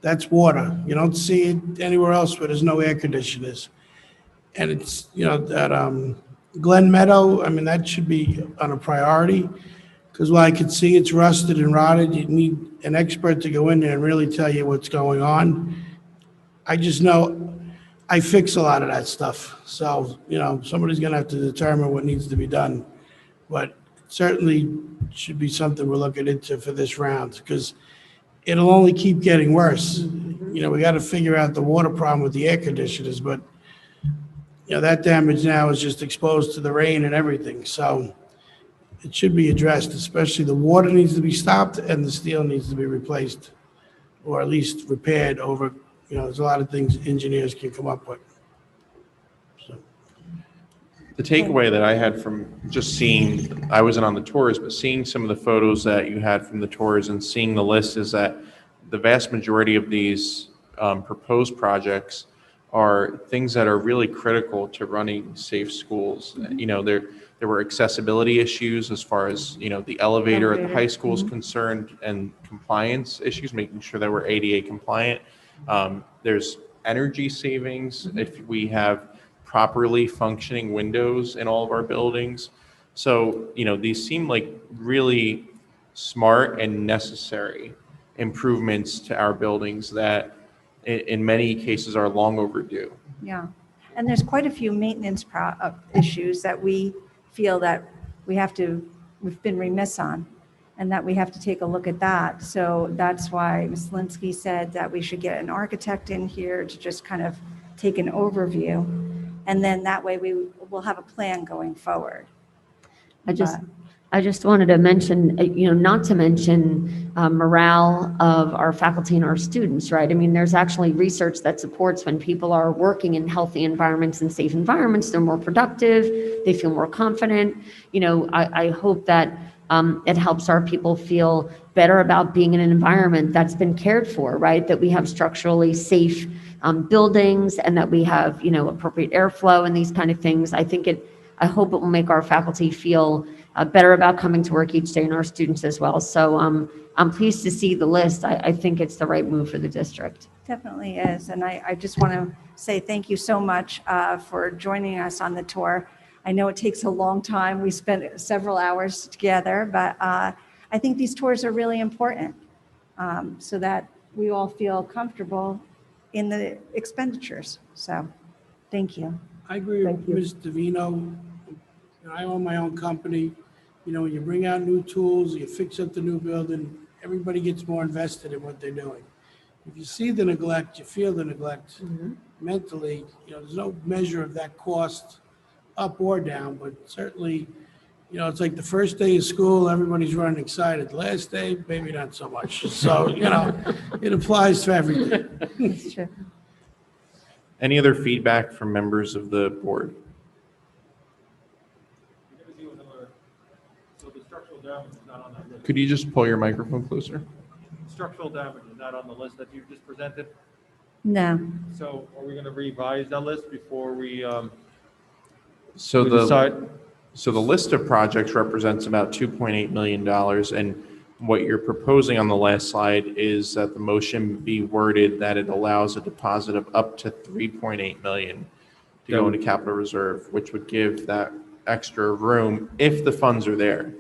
That's water. You don't see it anywhere else where there's no air conditioners. And it's, that Glen Meadow, I mean, that should be on a priority, because while I could see it's rusted and rotted, you need an expert to go in there and really tell you what's going on. I just know I fix a lot of that stuff. So, somebody's gonna have to determine what needs to be done. But it certainly should be something we're looking into for this round, because it'll only keep getting worse. We gotta figure out the water problem with the air conditioners, but, that damage now is just exposed to the rain and everything. So it should be addressed, especially the water needs to be stopped and the steel needs to be replaced, or at least repaired over, there's a lot of things engineers can come up with. So, The takeaway that I had from just seeing, I wasn't on the tours, but seeing some of the photos that you had from the tours and seeing the list is that the vast majority of these proposed projects are things that are really critical to running safe schools. There were accessibility issues as far as, the elevator at the high school is concerned, and compliance issues, making sure that we're ADA compliant. There's energy savings if we have properly functioning windows in all of our buildings. So, these seem like really smart and necessary improvements to our buildings that in many cases are long overdue. Yeah, and there's quite a few maintenance issues that we feel that we've been remiss on, and that we have to take a look at that. So that's why Ms. Linsky said that we should get an architect in here to just kind of take an overview, and then that way we will have a plan going forward. I just wanted to mention, not to mention morale of our faculty and our students, right? I mean, there's actually research that supports when people are working in healthy environments and safe environments, they're more productive, they feel more confident. I hope that it helps our people feel better about being in an environment that's been cared for, right? That we have structurally safe buildings, and that we have, appropriate airflow and these kind of things. I hope it will make our faculty feel better about coming to work each day, and our students as well. So I'm pleased to see the list. I think it's the right move for the district. Definitely is, and I just want to say thank you so much for joining us on the tour. I know it takes a long time. We spent several hours together, but I think these tours are really important so that we all feel comfortable in the expenditures. So thank you. I agree with Thank you. Ms. Davino. I own my own company. When you bring out new tools, you fix up the new building, everybody gets more invested in what they're doing. If you see the neglect, you feel the neglect mentally, there's no measure of that cost up or down, but certainly, it's like the first day of school, everybody's running excited. Last day, maybe not so much. So, it applies to everything. That's true. Any other feedback from members of the board? So the structural damage is not on that list. Could you just pull your microphone closer? Structural damage is not on the list that you just presented. No. So are we going to revise that list before we So we the decide? So the list of projects represents about $2.8 million, and what you're proposing on the last slide is that the motion be worded that it allows a deposit of up to $3.8 million to go into capital reserve, which would give that extra room if the funds are there.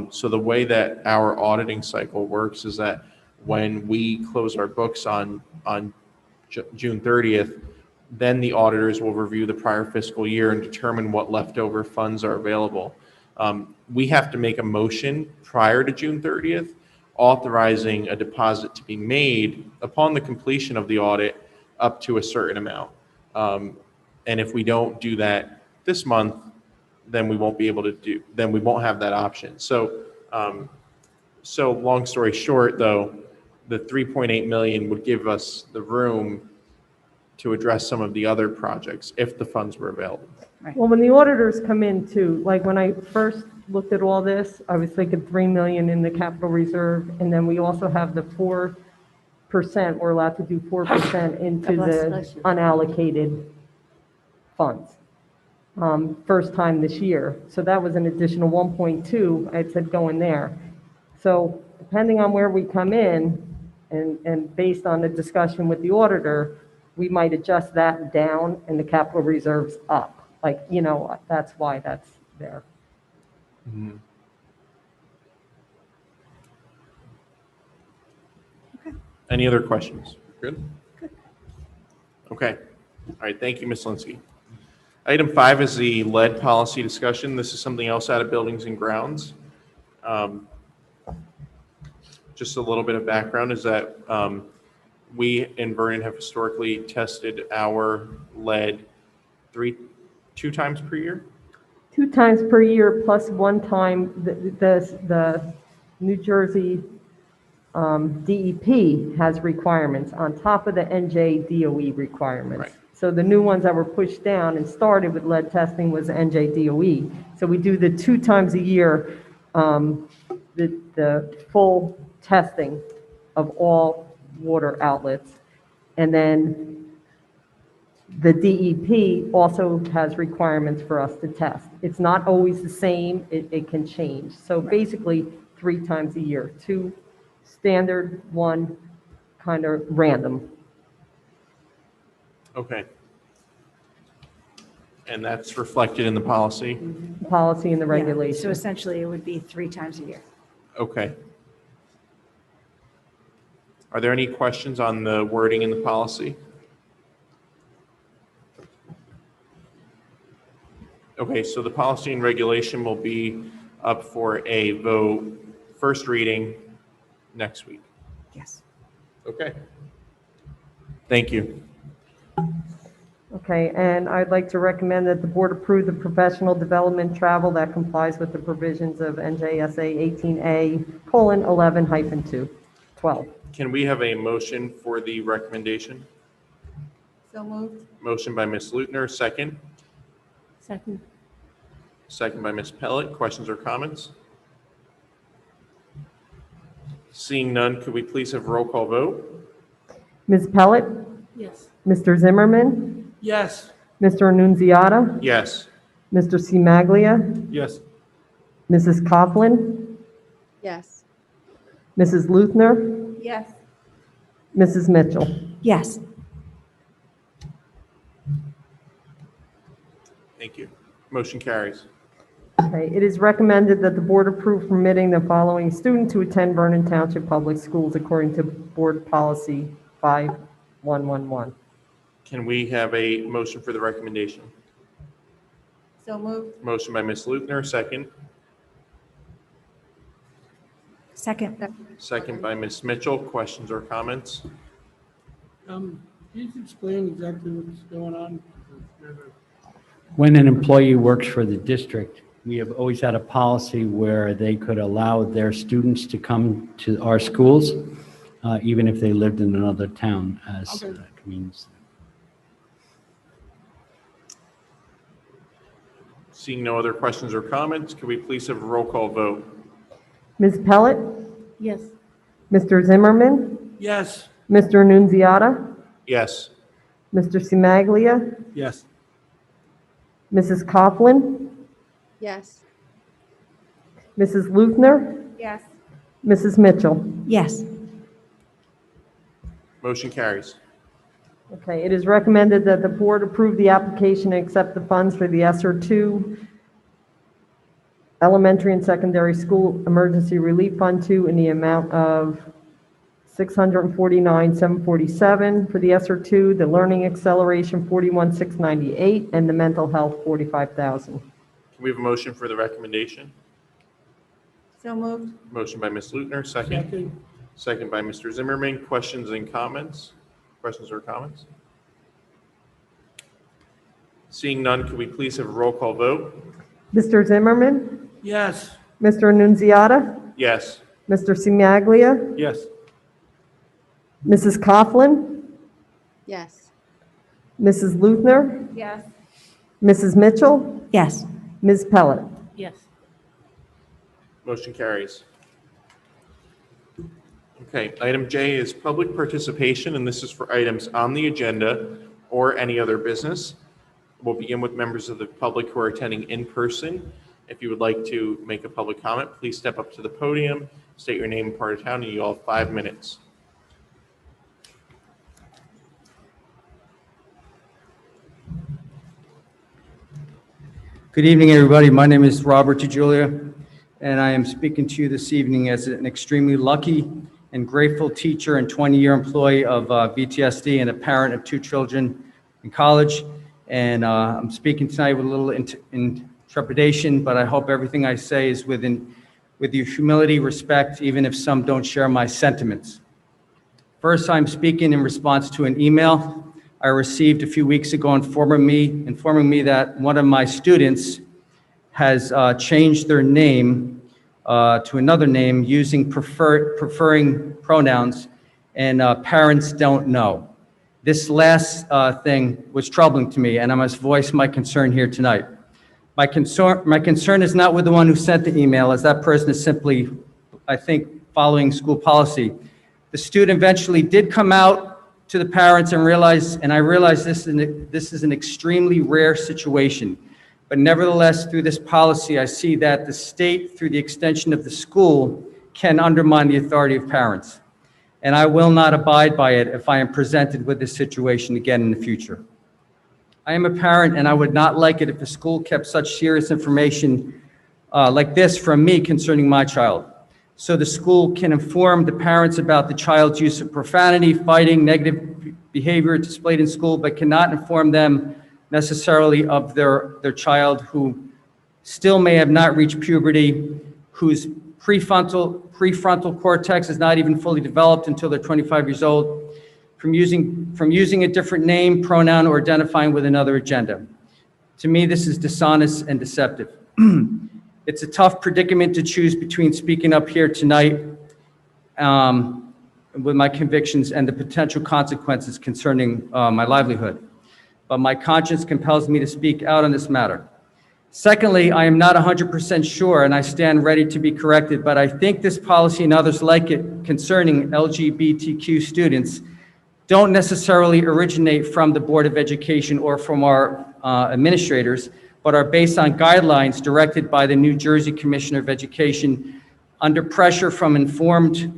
So the way that our auditing cycle works is that when we close our books on June 30th, then the auditors will review the prior fiscal year and determine what leftover funds are available. We have to make a motion prior to June 30th, authorizing a deposit to be made upon the completion of the audit up to a certain amount. And if we don't do that this month, then we won't be able to then we won't have that option. So long story short, though, the 3.8 million would give us the room to address some of the other projects if the funds were available. Well, when the auditors come in too, like when I first looked at all this, I was thinking 3 million in the capital reserve, and then we also have the 4%, we're allowed to do 4% into the unallocated funds. First time this year. So that was an additional 1.2, I said go in there. So depending on where we come in, And based on the discussion with the auditor, we might adjust that down and the capital reserves up. Like, that's why that's there. Mhm. Any other questions? Good? Okay. All right, thank you, Ms. Linsky. Item 5 is the lead policy discussion. This is something else out of buildings and grounds. Um, Just a little bit of background is that we in Vernon have historically tested our lead 2 times per year. 2 times per year plus 1 time, the New Jersey DEP has requirements on top of the NJ DOE requirements. Right. So the new ones that were pushed down and started with lead testing was NJ DOE. So we do the 2 times a year, the full testing of all water outlets. And then the DEP also has requirements for us to test. It's not always the same, it can change. So basically, 3 times a year, 2 standard, 1 kind of random. Okay. And that's reflected in the policy? Policy and the So regulation. essentially, it would be 3 times a year. Okay. Are there any questions on the wording in the policy? Okay, so the policy and regulation will be up for a vote, first reading next week. Yes. Okay. Thank you. Okay, and I'd like to recommend that the board approve the professional development travel that complies with the provisions of NJSA 18A:11-2, 12. Can we have a motion for the recommendation? So moved. Motion by Ms. Lutner, second. Second. Second by Ms. Pellet. Questions or comments? Seeing none, could we please have roll call vote? Ms. Pellet? Yes. Mr. Zimmerman? Yes. Mr. Annunziata? Yes. Mr. Cimaglia? Yes. Mrs. Coughlin? Yes. Mrs. Lutner? Yes. Mrs. Mitchell? Yes. Thank you. Motion carries. Okay, it is recommended that the board approve permitting the following student to attend Vernon Township Public Schools according to Board Policy 5111. Can we have a motion for the recommendation? So moved. Motion by Ms. Lutner, second. Second. Second by Ms. Mitchell. Questions or comments? Can you explain exactly what's going on? When an employee works for the district, we have always had a policy where they could allow their students to come to our schools, even if they lived in another town as communities. Seeing no other questions or comments, could we please have a roll call vote? Ms. Pellet? Yes. Mr. Zimmerman? Yes. Mr. Annunziata? Yes. Mr. Cimaglia? Yes. Mrs. Coughlin? Yes. Mrs. Lutner? Yes. Mrs. Mitchell? Yes. Motion carries. Okay, it is recommended that the board approve the application and accept the funds for the ESSER 2 Elementary and Secondary School Emergency Relief Fund 2 in the amount of $649,747 for the ESSER 2, the Learning Acceleration $41,698, and the Mental Health $45,000. Can we have a motion for the recommendation? So moved. Motion by Ms. Lutner, second. Second by Mr. Zimmerman. Questions and comments? Questions or comments? Seeing none, could we please have a roll call vote? Mr. Zimmerman? Yes. Mr. Annunziata? Yes. Mr. Cimaglia? Yes. Mrs. Coughlin? Yes. Mrs. Lutner? Yes. Mrs. Mitchell? Yes. Ms. Pellet? Yes. Motion carries. Okay, item J is public participation, and this is for items on the agenda or any other business. We'll begin with members of the public who are attending in person. If you would like to make a public comment, please step up to the podium, state your name and part of town, and you all have 5 minutes. Good evening, everybody. My name is Robert DeGiulia, and I am speaking to you this evening as an extremely lucky and grateful teacher and 20-year employee of Vtsd and a parent of 2 children in college. And I'm speaking tonight with a little trepidation, but I hope everything I say is with your humility, respect, even if some don't share my sentiments. First, I'm speaking in response to an email I received a few weeks ago informing me that one of my students has changed their name to another name using preferring pronouns, and parents don't know. This last thing was troubling to me, and I must voice my concern here tonight. My concern is not with the one who sent the email, as that person is simply, I think, following school policy. The student eventually did come out to the parents and I realize this is an extremely rare situation. But nevertheless, through this policy, I see that the state, through the extension of the school, can undermine the authority of parents. And I will not abide by it if I am presented with this situation again in the future. I am a parent, and I would not like it if a school kept such serious information like this from me concerning my child. So the school can inform the parents about the child's use of profanity, fighting, negative behavior displayed in school, but cannot inform them necessarily of their child who still may have not reached puberty, whose prefrontal cortex is not even fully developed until they're 25 years old, from using a different name, pronoun, or identifying with another agenda. To me, this is dishonest and deceptive. It's a tough predicament to choose between speaking up here tonight with my convictions and the potential consequences concerning my livelihood. But my conscience compels me to speak out on this matter. Secondly, I am not 100% sure, and I stand ready to be corrected, but I think this policy and others like it concerning LGBTQ students don't necessarily originate from the Board of Education or from our administrators, but are based on guidelines directed by the New Jersey Commissioner of Education under pressure from informed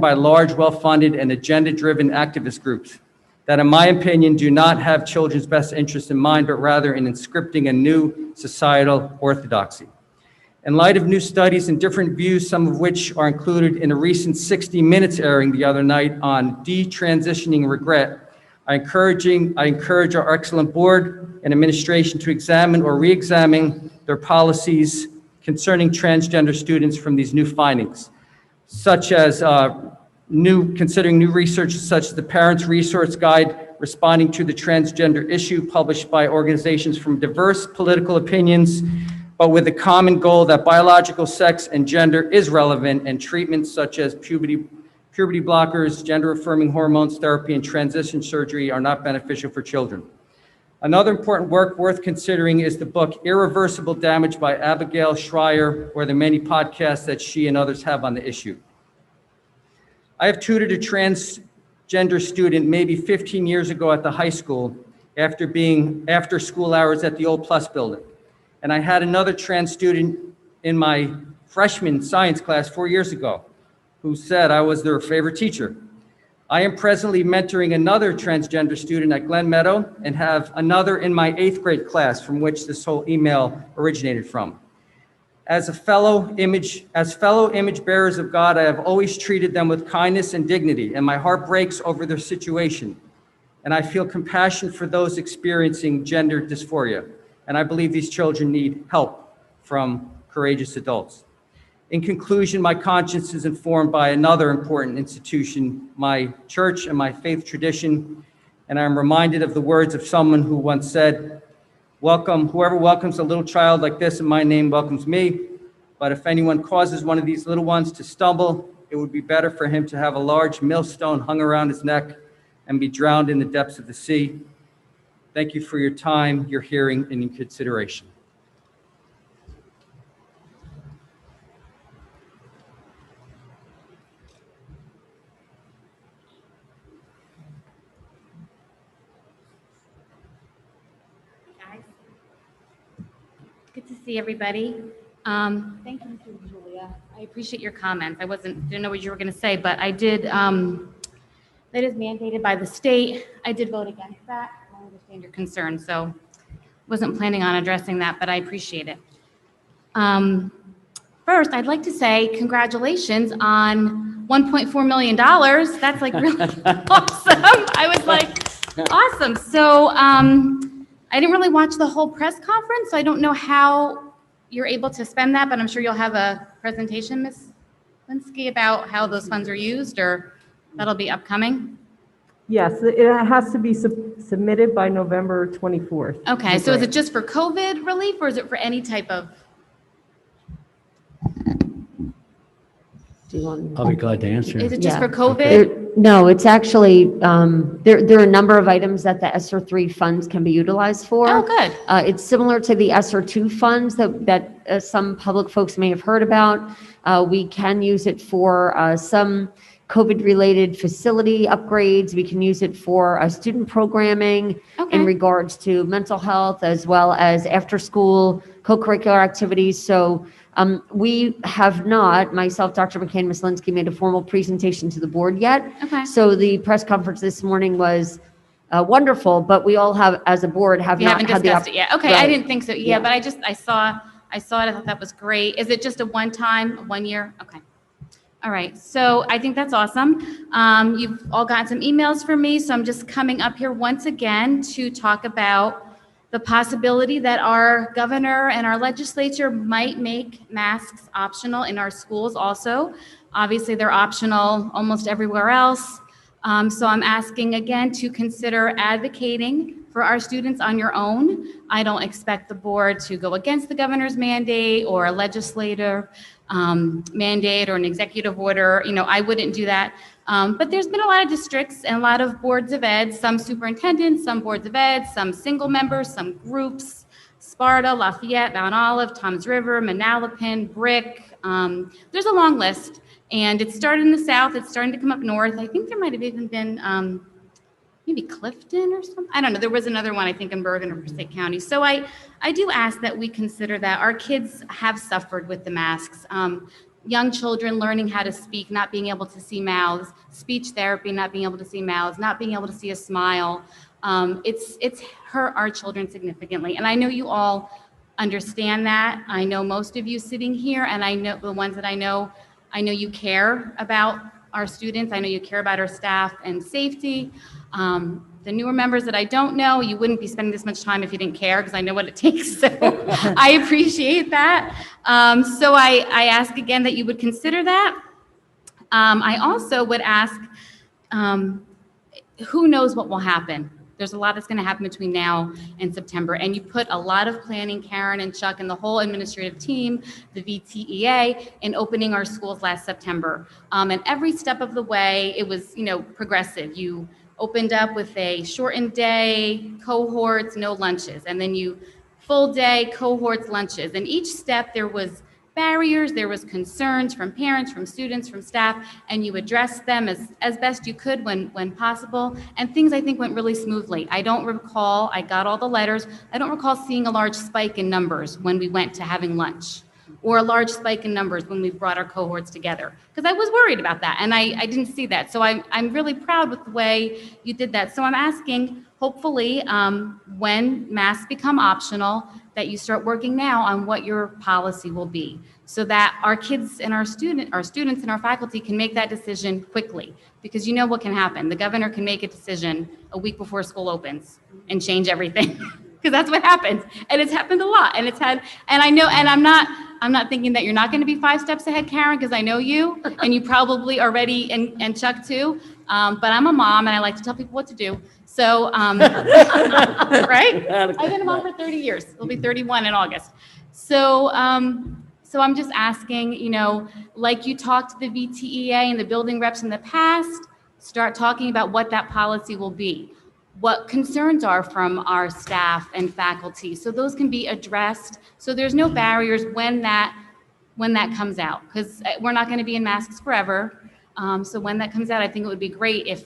by large, well-funded, and agenda-driven activist groups that, in my opinion, do not have children's best interests in mind, but rather in inscripting a new societal orthodoxy. In light of new studies and different views, some of which are included in a recent 60 Minutes airing the other night on detransitioning regret, I encourage our excellent board and administration to examine or re-examine their policies concerning transgender students from these new findings, such as considering new research such as the Parents Resource Guide responding to the transgender issue, published by organizations from diverse political opinions, but with the common goal that biological sex and gender is relevant, and treatments such as puberty blockers, gender-affirming hormones therapy, and transition surgery are not beneficial for children. Another important work worth considering is the book Irreversible Damage by Abigail Schreier, or the many podcasts that she and others have on the issue. I have tutored a transgender student maybe 15 years ago at the high school after school hours at the old Plus building. And I had another trans student in my freshman science class 4 years ago who said I was their favorite teacher. I am presently mentoring another transgender student at Glen Meadow and have another in my 8th grade class from which this whole email originated from. As fellow image bearers of God, I have always treated them with kindness and dignity, and my heart breaks over their situation. And I feel compassion for those experiencing gender dysphoria. And I believe these children need help from courageous adults. In conclusion, my conscience is informed by another important institution, my church and my faith tradition, and I'm reminded of the words of someone who once said, whoever welcomes a little child like this in my name welcomes me, but if anyone causes one of these little ones to stumble, it would be better for him to have a large millstone hung around his neck and be drowned in the depths of the sea. Thank you for your time, your hearing, and your consideration. Good to see everybody. Thank you, Mr. Julia. I appreciate your comments. Didn't know what you were going to say, but I did. That is mandated by the state. I did vote against that. I understand your concern, so wasn't planning on addressing that, but I appreciate it. First, I'd like to say congratulations on $1.4 million. That's like really awesome. I was like, awesome. So I didn't really watch the whole press conference, so I don't know how you're able to spend that, but I'm sure you'll have a presentation, Ms. Linsky, about how those funds are used, or that'll be upcoming. Yes, it has to be submitted by November 24th. Okay, the so is it grant. just for COVID relief, or is it for any type of? Do you want? I'll be glad to answer. Is it just Yeah. for COVID? No, it's actually, there are a number of items that the ESSER 3 funds can be utilized for. Oh, good. It's similar to the ESSER 2 funds that some public folks may have heard about. We can use it for some COVID-related facility upgrades. We can use it for student programming Okay. in regards to mental health, as well as after-school co-curricular activities. So we have not, myself, Dr. McCain, Ms. Linsky, made a formal presentation to the board yet. Okay. So the press conference this morning was wonderful, but we all have, as a board, have We not haven't had the discussed it yet. Okay, I Right. didn't think so. Yeah, Yeah. but I saw it. I thought that was great. Is it just a one-time, 1 year? Okay. All right. So I think that's awesome. You've all gotten some emails from me, so I'm just coming up here once again to talk about the possibility that our governor and our legislature might make masks optional in our schools also. Obviously, they're optional almost everywhere else. So I'm asking again to consider advocating for our students on your own. I don't expect the board to go against the governor's mandate or a legislator mandate or an executive order. You know, I wouldn't do that. But there's been a lot of districts and a lot of boards of ed, some superintendents, some boards of ed, some single members, some groups, Sparta, Lafayette, Mount Olive, Toms River, Manalapan, Brick. There's a long list. And it started in the south, it's starting to come up north. I think there might have even been maybe Clifton or something. I don't know. There was another one, I think, in Bergen or Passaic County. So I do ask that we consider that. Our kids have suffered with the masks. Young children learning how to speak, not being able to see mouths, speech therapy, not being able to see mouths, not being able to see a smile. It's hurt our children significantly. And I know you all understand that. I know most of you sitting here, and I know the ones that I know you care about our students. I know you care about our staff and safety. The newer members that I don't know, you wouldn't be spending this much time if you didn't care, because I know what it takes. So I appreciate that. So I ask again that you would consider that. I also would ask, who knows what will happen? There's a lot that's going to happen between now and September, and you put a lot of planning, Karen and Chuck and the whole administrative team, the VTEA, in opening our schools last September. And every step of the way, it was, progressive. You opened up with a shortened day, cohorts, no lunches, and then you full day, cohorts, lunches. And each step there was barriers, there was concerns from parents, from students, from staff, and you addressed them as best you could when possible. And things I think went really smoothly. I don't recall, I got all the letters, I don't recall seeing a large spike in numbers when we went to having lunch, or a large spike in numbers when we brought our cohorts together, because I was worried about that, and I didn't see that. So I'm really proud with the way you did that. So I'm asking, hopefully, when masks become optional, that you start working now on what your policy will be, so that our kids and our students and our faculty can make that decision quickly. Because you know what can happen. The governor can make a decision a week before school opens and change everything. Because that's what happens, and it's happened a lot, and I know, and I'm not thinking that you're not going to be 5 steps ahead, Karen, because I know you, and you probably are ready, and Chuck too. But I'm a mom, and I like to tell people what to do. So, right? I've been a mom for 30 years. It'll be 31 in August. So I'm just asking, like you talked to the VTEA and the building reps in the past, start talking about what that policy will be, what concerns are from our staff and faculty, so those can be addressed, so there's no barriers when that comes out, because we're not going to be in masks forever. So when that comes out, I think it would be great if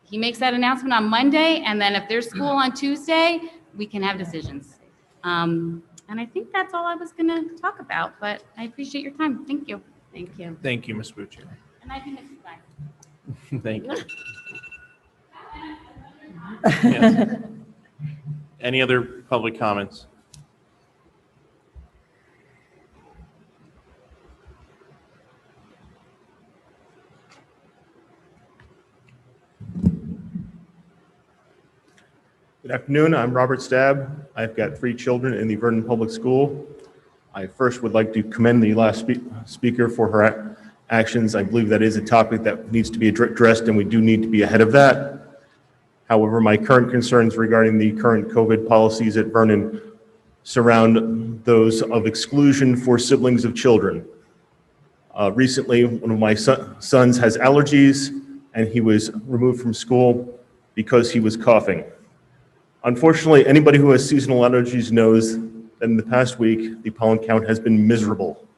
he makes that announcement on Monday, and then if there's school on Tuesday, we can have decisions. And I think that's all I was going to talk about, but I appreciate your time. Thank you. Thank you. Thank you, Ms. Bucci. And I can miss you guys. Thank you. Yes. Any other public comments? Good afternoon, I'm Robert Stab. I've got 3 children in the Vernon Public School. I first would like to commend the last speaker for her actions. I believe that is a topic that needs to be addressed, and we do need to be ahead of that. However, my current concerns regarding the current COVID policies at Vernon surround those of exclusion for siblings of children. Recently, one of my sons has allergies, and he was removed from school because he was coughing. Unfortunately, anybody who has seasonal allergies knows that in the past week, the pollen count has been miserable.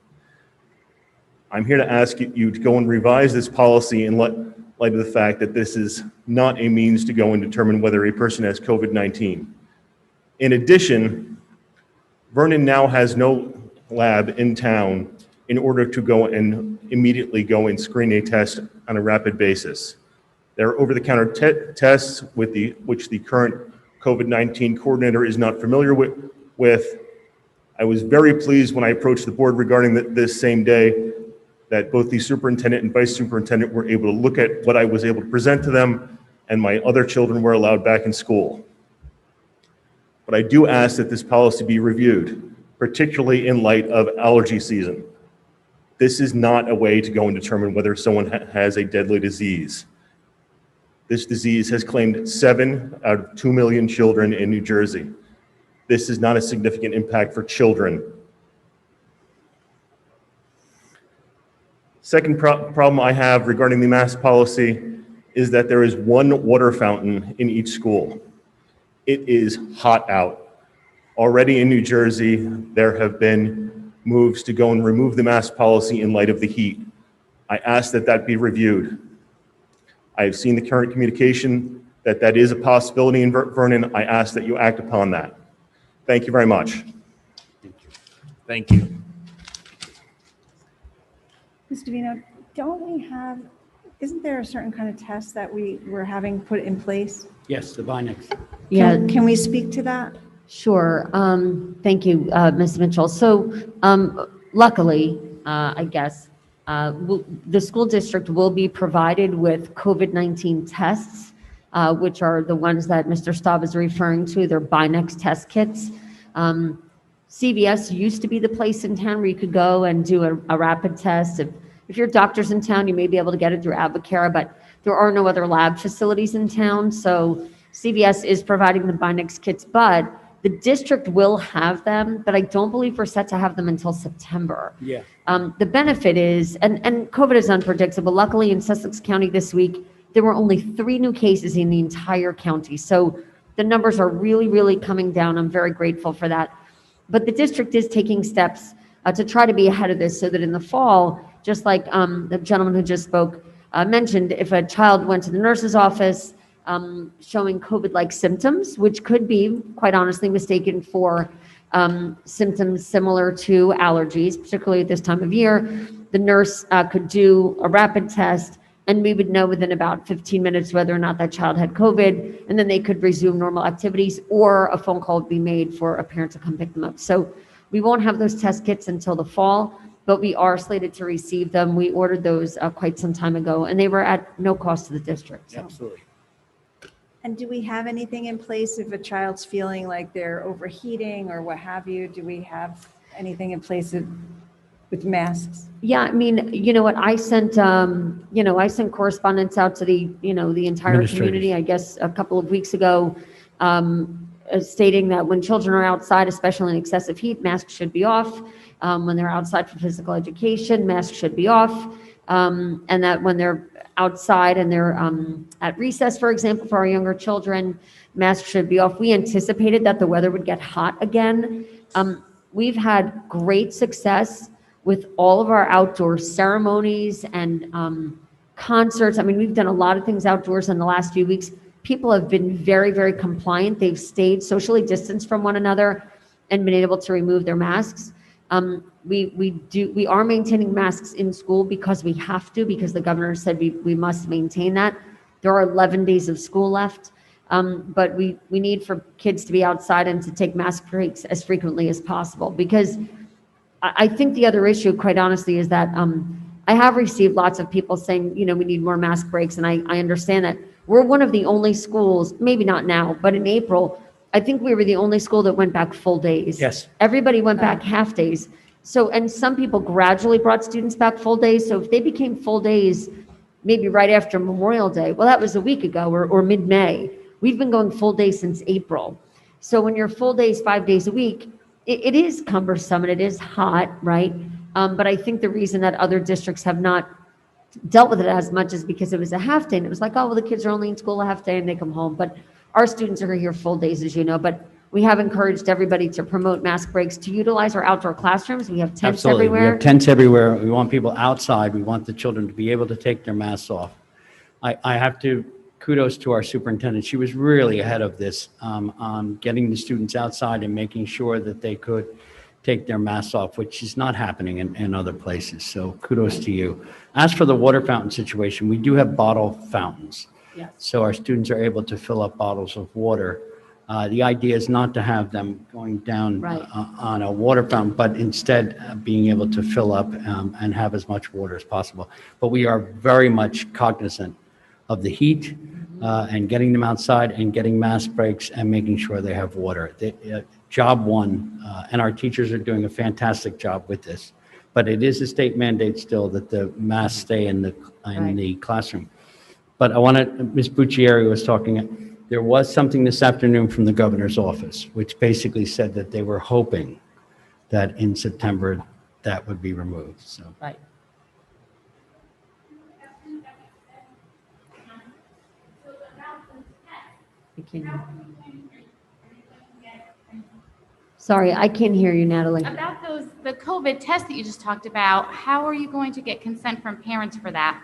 I'm here to ask you to go and revise this policy in light of the fact that this is not a means to go and determine whether a person has COVID-19. In addition, Vernon now has no lab in town in order to go and immediately go and screen a test on a rapid basis. There are over-the-counter tests which the current COVID-19 coordinator is not familiar with. I was very pleased when I approached the board regarding this same day that both the superintendent and vice superintendent were able to look at what I was able to present to them, and my other children were allowed back in school. But I do ask that this policy be reviewed, particularly in light of allergy season. This is not a way to go and determine whether someone has a deadly disease. This disease has claimed 7 out of 2 million children in New Jersey. This is not a significant impact for children. Second problem I have regarding the mask policy is that there is 1 water fountain in each school. It is hot out. Already in New Jersey, there have been moves to go and remove the mask policy in light of the heat. I ask that that be reviewed. I have seen the current communication that is a possibility in Vernon. I ask that you act upon that. Thank you very much. Thank you. Mr. Vino, isn't there a certain kind of test that we're having put in place? Yes, the Binex. Yeah, Can we speak to that? sure. Thank you, Ms. Mitchell. So luckily, I guess, the school district will be provided with COVID-19 tests, which are the ones that Mr. Staub is referring to. They're Binex test kits. CVS used to be the place in town where you could go and do a rapid test. If your doctor's in town, you may be able to get it through Advocare, but there are no other lab facilities in town. So CVS is providing the Binex kits, but the district will have them, but I don't believe we're set to have them until September. Yeah. The benefit is, and COVID is unpredictable. Luckily in Sussex County this week, there were only 3 new cases in the entire county. So the numbers are really, really coming down. I'm very grateful for that. But the district is taking steps to try to be ahead of this so that in the fall, just like the gentleman who just spoke mentioned, if a child went to the nurse's office showing COVID-like symptoms, which could be, quite honestly, mistaken for symptoms similar to allergies, particularly at this time of year, the nurse could do a rapid test, and we would know within about 15 minutes whether or not that child had COVID, and then they could resume normal activities, or a phone call would be made for a parent to come pick them up. So we won't have those test kits until the fall, but we are slated to receive them. We ordered those quite some time ago, and they were at no cost to the district. So. Absolutely. And do we have anything in place if a child's feeling like they're overheating or what have you? Do we have anything in place with masks? Yeah, I mean, you know what, I sent correspondence out to the entire community, I guess, a couple of weeks ago, stating that when children are outside, especially in excessive heat, masks should be off. When they're outside for physical education, masks should be off. And that when they're outside and they're at recess, for example, for our younger children, masks should be off. We anticipated that the weather would get hot again. We've had great success with all of our outdoor ceremonies and concerts. I mean, we've done a lot of things outdoors in the last few weeks. People have been very, very compliant. They've stayed socially distanced from one another and been able to remove their masks. We are maintaining masks in school because we have to, because the governor said we must maintain that. There are 11 days of school left. But we need for kids to be outside and to take mask breaks as frequently as possible, because I think the other issue, quite honestly, is that I have received lots of people saying, we need more mask breaks, and I understand that. We're one of the only schools, maybe not now, but in April, I think we were the only school that went back full days. Yes. Everybody went back half days. So, and some people gradually brought students back full days. So if they became full days, maybe right after Memorial Day, well, that was a week ago or mid-May. We've been going full days since April. So when you're full days, 5 days a week, it is cumbersome and it is hot, right? But I think the reason that other districts have not dealt with it as much is because it was a half day, and it was like, oh, well, the kids are only in school a half day and they come home. But our students are here full days, as you know. But we have encouraged everybody to promote mask breaks, to utilize our outdoor classrooms. We have tents Absolutely. We everywhere. have tents everywhere. We want people outside. We want the children to be able to take their masks off. I have to kudos to our superintendent. She was really ahead of this on getting the students outside and making sure that they could take their masks off, which is not happening in other places. So kudos to you. As for the water fountain situation, we do have bottle fountains. Yes. So our students are able to fill up bottles of water. The idea is not to have them going down Right. On a water fountain, but instead being able to fill up and have as much water as possible. But we are very much cognizant of the heat and getting them outside and getting mask breaks and making sure they have water. Job one, and our teachers are doing a fantastic job with this. But it is a state mandate still that the masks stay in the classroom. But I want to, Ms. Buccieri was talking, there was something this afternoon from the governor's office, which basically said that they were hoping that in September that would be removed, so. Right. I can't hear. Sorry, I can't hear you, Natalie. About the COVID test that you just talked about, how are you going to get consent from parents for that?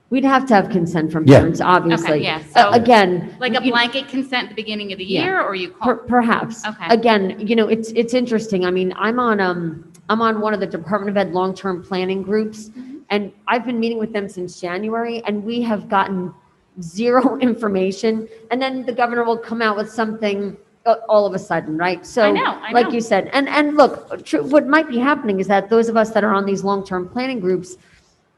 We'd have to have consent from Yeah. parents, obviously. Okay, yeah, so- Again. Like a you- blanket consent at the beginning of the Yeah. year, or you call? Perhaps. Okay. Again, it's interesting. I mean, I'm on one of the Department of Ed long-term planning groups, and I've been meeting with them since January, and we have gotten zero information. And then the governor will come out with something all of a sudden, right? So, I know. like you said, and look, what might be happening is that those of us that are on these long-term planning groups,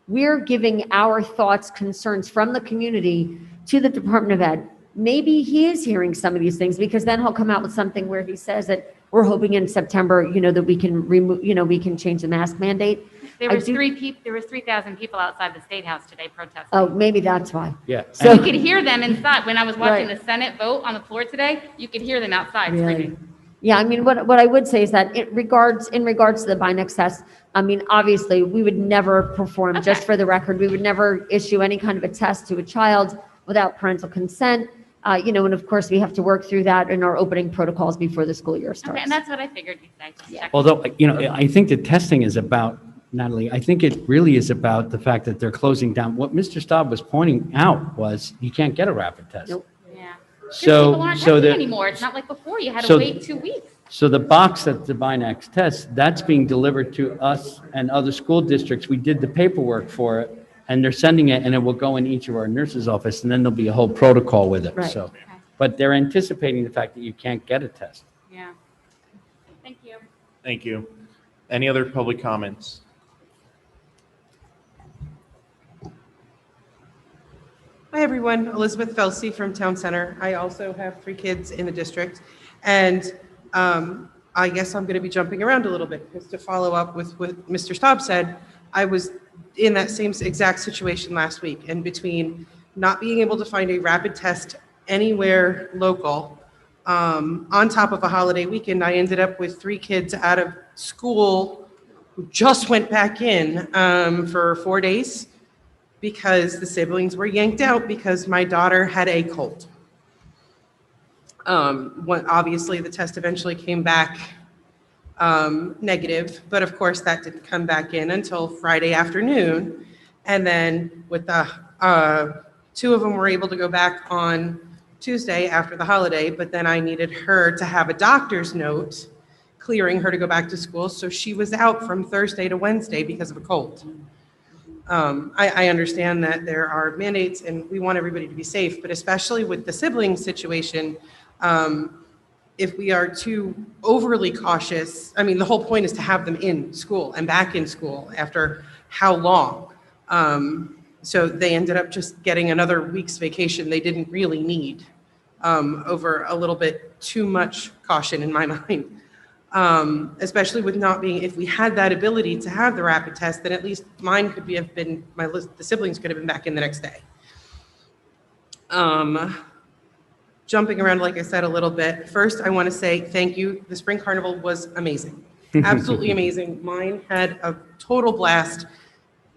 we're giving our thoughts, concerns from the community to the Department of Ed. Maybe he is hearing some of these things, because then he'll come out with something where he says that we're hoping in September, that we can remove, we can change the mask mandate. There I was do- 3,000 people outside the State House today protesting. Oh, maybe that's why. Yeah. So- You could hear them inside. When I was watching Right. the Senate vote on the floor today, you could hear them outside Really? screaming. Yeah, I mean, what I would say is that in regards to the Binex test, I mean, obviously, we would never perform, just for the record, we would never issue any kind of a test to a child without parental consent. And of course, we have to work through that in our opening protocols before the school year Okay, starts. and that's what I figured you'd say. Just checking. Although, I think the testing is about, Natalie, I think it really is about the fact that they're closing down. What Mr. Staub was pointing out was you can't get a rapid test. Nope. Yeah. 'Cause So, people aren't so testing the, anymore. It's not like before. You had to so- wait 2 weeks. so the box that the Binax test, that's being delivered to us and other school districts. We did the paperwork for it, and they're sending it, and it will go in each of our nurses' office, and then there'll be a whole protocol with it, Right. so. But they're anticipating the fact that you can't get a test. Yeah. Thank you. Thank you. Any other public comments? Hi, everyone. Elizabeth Felsey from Town Center. I also have 3 kids in the district. And I guess I'm going to be jumping around a little bit, because to follow up with what Mr. Staub said, I was in that same exact situation last week. And between not being able to find a rapid test anywhere local, on top of a holiday weekend, I ended up with 3 kids out of school who just went back in for 4 days, because the siblings were yanked out because my daughter had a cold. Obviously, the test eventually came back negative, but of course, that didn't come back in until Friday afternoon. And then with the 2 of them were able to go back on Tuesday after the holiday, but then I needed her to have a doctor's note clearing her to go back to school. So she was out from Thursday to Wednesday because of a cold. I understand that there are mandates and we want everybody to be safe, but especially with the sibling situation, if we are too overly cautious, I mean, the whole point is to have them in school and back in school after how long? So they ended up just getting another week's vacation they didn't really need, over a little bit too much caution in my mind. Especially with not being, if we had that ability to have the rapid test, then at least mine could have been, the siblings could have been back in the next day. Jumping around, like I said, a little bit. First, I want to say thank you. The Spring Carnival was amazing. Absolutely amazing. Mine had a total blast,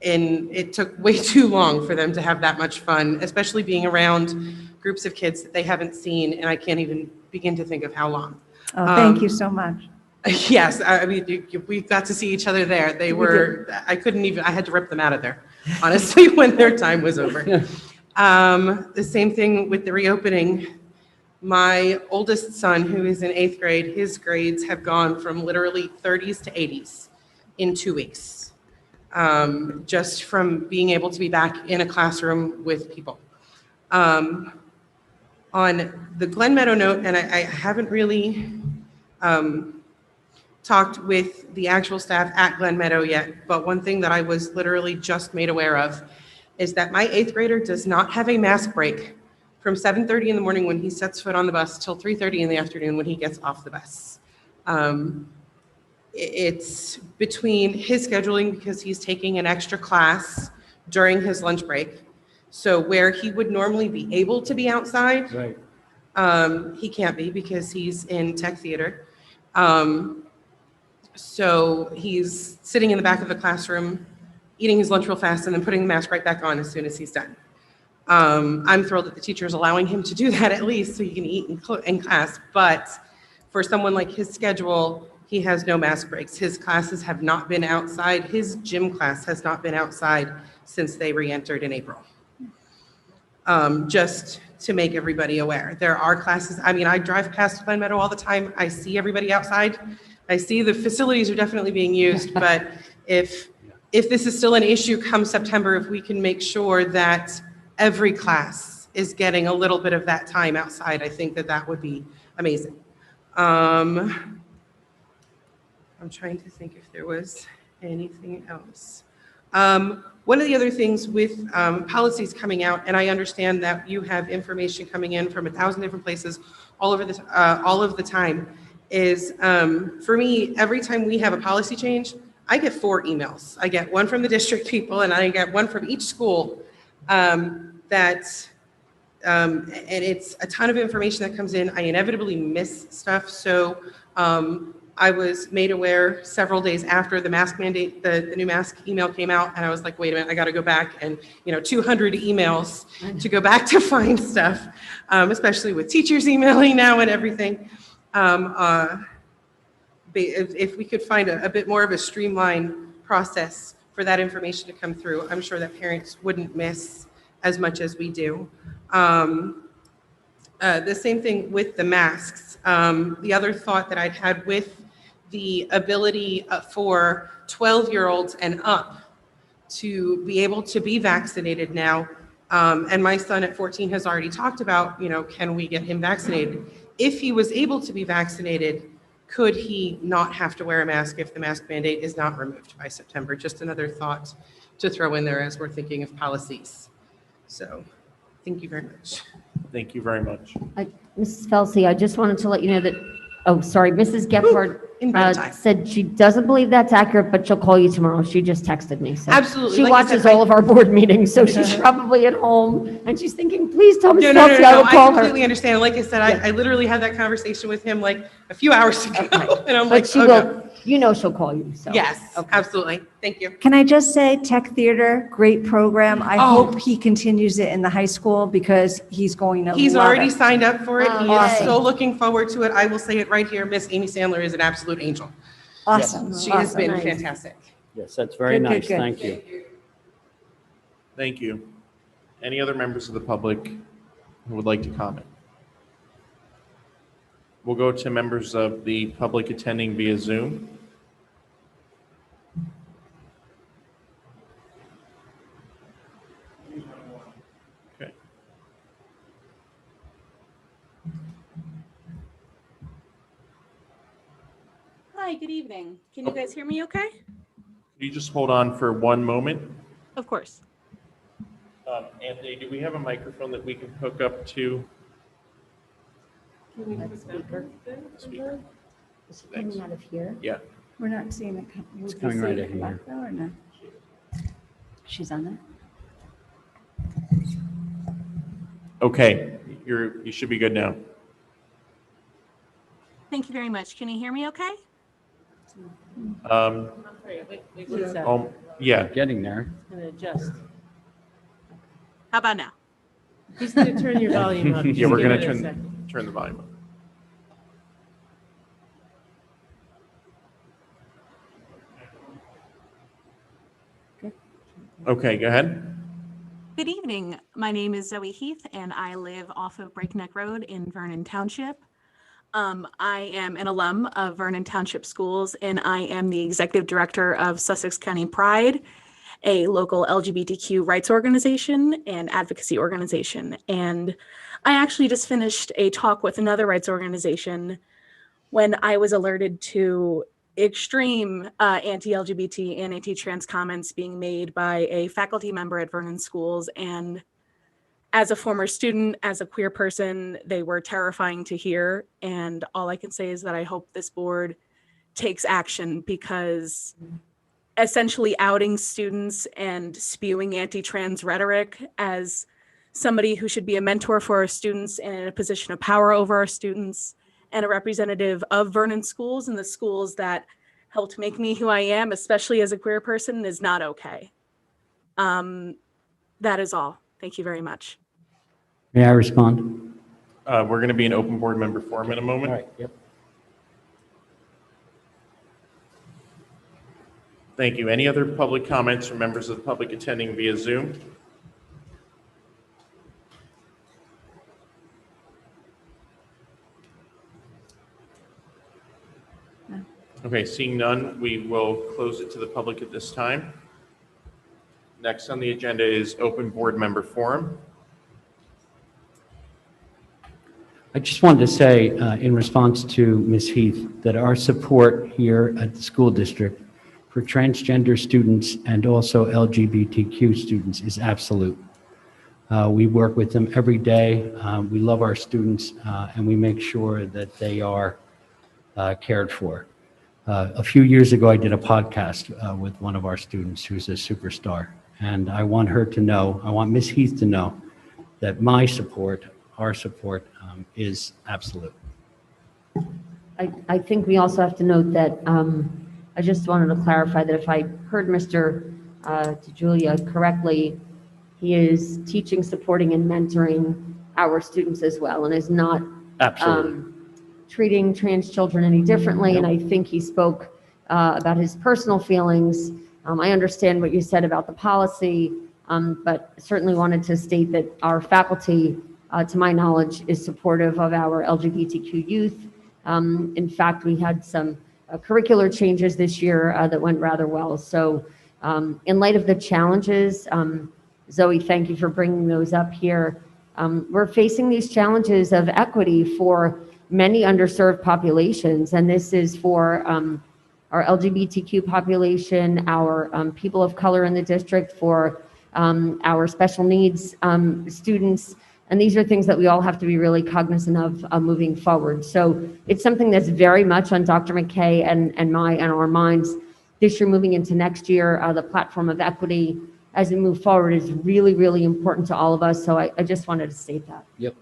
and it took way too long for them to have that much fun, especially being around groups of kids that they haven't seen, and I can't even begin to think of how long. Oh, thank you so much. Yes, I mean, we got to see each other there. They were, I couldn't even, I had to rip them out of there, honestly, when their time was over. The same thing with the reopening. My oldest son, who is in 8th grade, his grades have gone from literally 30s to 80s in 2 weeks, just from being able to be back in a classroom with people. On the Glen Meadow note, and I haven't really talked with the actual staff at Glen Meadow yet, but one thing that I was literally just made aware of is that my 8th grader does not have a mask break from 7:30 in the morning when he sets foot on the bus till 3:30 in the afternoon when he gets off the bus. It's between his scheduling because he's taking an extra class during his lunch break. So where he would normally be able to be outside, Right. he can't be because he's in tech theater. So he's sitting in the back of the classroom, eating his lunch real fast, and then putting the mask right back on as soon as he's done. I'm thrilled that the teacher is allowing him to do that at least so he can eat in class. But for someone like his schedule, he has no mask breaks. His classes have not been outside. His gym class has not been outside since they re-entered in April. Just to make everybody aware. There are classes, I mean, I drive past Glen Meadow all the time. I see everybody outside. I see the facilities are definitely being used, but if this is still an issue come September, if we can make sure that every class is getting a little bit of that time outside, I think that that would be amazing. I'm trying to think if there was anything else. One of the other things with policies coming out, and I understand that you have information coming in from 1,000 different places all of the time, is for me, every time we have a policy change, I get 4 emails. I get one from the district people, and I get one from each school. And it's a ton of information that comes in. I inevitably miss stuff. So I was made aware several days after the mask mandate, the new mask email came out, and I was like, wait a minute, I got to go back and, 200 emails to go back to find stuff, especially with teachers emailing now and everything. If we could find a bit more of a streamlined process for that information to come through, I'm sure that parents wouldn't miss as much as we do. The same thing with the masks. The other thought that I'd had with the ability for 12-year-olds and up to be able to be vaccinated now, and my son at 14 has already talked about, can we get him vaccinated? If he was able to be vaccinated, could he not have to wear a mask if the mask mandate is not removed by September? Just another thought to throw in there as we're thinking of policies. So, thank you very much. Thank you very much. Mrs. Felsey, I just wanted to let you know that, Mrs. Gephardt In real time. said she doesn't believe that's accurate, but she'll call you tomorrow. She just texted me. So Absolutely. She Like I watches said, all of our board meetings, so she's probably at home, and she's thinking, please tell Mrs. No, Felsey I will I call her. completely understand. Like I said, I literally had that conversation with him like a few hours ago, and I'm But like, she oh, will, no. she'll call you, so. Yes, absolutely. Thank you. Can I just say, Tech Theater, great program. I Oh. hope he continues it in the high school because he's going to He's love already it. signed up for it. Oh, He yay. is so looking forward to it. I will say it right here. Miss Amy Sandler is an absolute angel. Awesome. She has been Nice. fantastic. Yes, that's very Good, good, nice. good. Thank you. Thank you. Any other members of the public who would like to comment? We'll go to members of the public attending via Zoom. Hi, good evening. Can you guys hear me okay? Could you just hold on for one moment? Of course. Anthony, do we have a microphone that we can hook up to? Speaker. Is it coming out of here? Yeah. We're not seeing it. It's coming right in here. Or no? She's on there? Okay, you should be good now. Thank you very much. Can you hear me okay? Yeah. Getting there. And adjust. How about now? Just to turn your volume up. Yeah, we're Just gonna give it a second. turn the volume up. Okay, go ahead. Good evening. My name is Zoe Heath, and I live off of Breakneck Road in Vernon Township. I am an alum of Vernon Township Schools, and I am the executive director of Sussex County Pride, a local LGBTQ rights organization and advocacy organization. And I actually just finished a talk with another rights organization when I was alerted to extreme anti-LGBT and anti-trans comments being made by a faculty member at Vernon Schools. And as a former student, as a queer person, they were terrifying to hear. And all I can say is that I hope this board takes action, because essentially outing students and spewing anti-trans rhetoric as somebody who should be a mentor for our students and in a position of power over our students and a representative of Vernon Schools and the schools that helped make me who I am, especially as a queer person, is not okay. That is all. Thank you very much. May I respond? We're going to be in open board member forum in a moment. All right, yep. Thank you. Any other public comments from members of the public attending via Zoom? Okay, seeing none, we will close it to the public at this time. Next on the agenda is open board member forum. I just wanted to say, in response to Ms. Heath, that our support here at the school district for transgender students and also LGBTQ students is absolute. We work with them every day. We love our students, and we make sure that they are cared for. A few years ago, I did a podcast with one of our students who's a superstar, and I want her to know, I want Ms. Heath to know that my support, our support, is absolute. I think we also have to note that, I just wanted to clarify that if I heard Mr. DeJulia correctly, he is teaching, supporting, and mentoring our students as well, and is not Absolutely. treating trans children any differently. And I think he spoke about his personal feelings. I understand what you said about the policy, but certainly wanted to state that our faculty, to my knowledge, is supportive of our LGBTQ youth. In fact, we had some curricular changes this year that went rather well. So in light of the challenges, Zoe, thank you for bringing those up here. We're facing these challenges of equity for many underserved populations, and this is for our LGBTQ population, our people of color in the district, for our special needs students. And these are things that we all have to be really cognizant of moving forward. So it's something that's very much on Dr. McKay and our minds this year moving into next year. The platform of equity as we move forward is really, really important to all of us. So I just wanted to state that. Yep.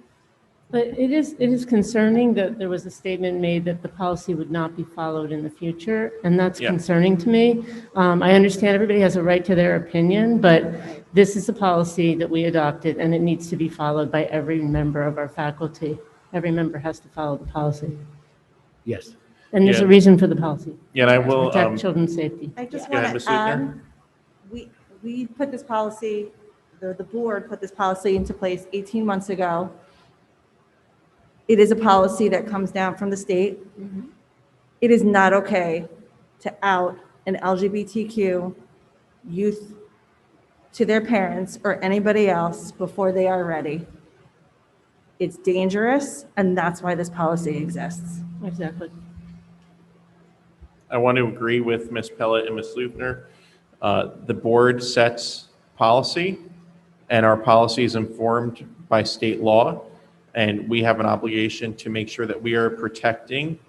But it is concerning that there was a statement made that the policy would not be followed in the future, and that's concerning to me. I understand everybody has a right to their opinion, but this is a policy that we adopted, and it needs to be followed by every member of our faculty. Every member has to follow the policy. Yes. And there's a reason for the policy. Yeah, and I will protect children's safety. I just Go ahead, want Ms. to add, Luther. we put this policy, the board put this policy into place 18 months ago. It is a policy that comes down from the state. It is not okay to out an LGBTQ youth to their parents or anybody else before they are ready. It's dangerous, and that's why this policy exists. Exactly. I want to agree with Ms. Pellet and Ms. Lubner. The board sets policy, and our policy is informed by state law, and we have an obligation to make sure that we are protecting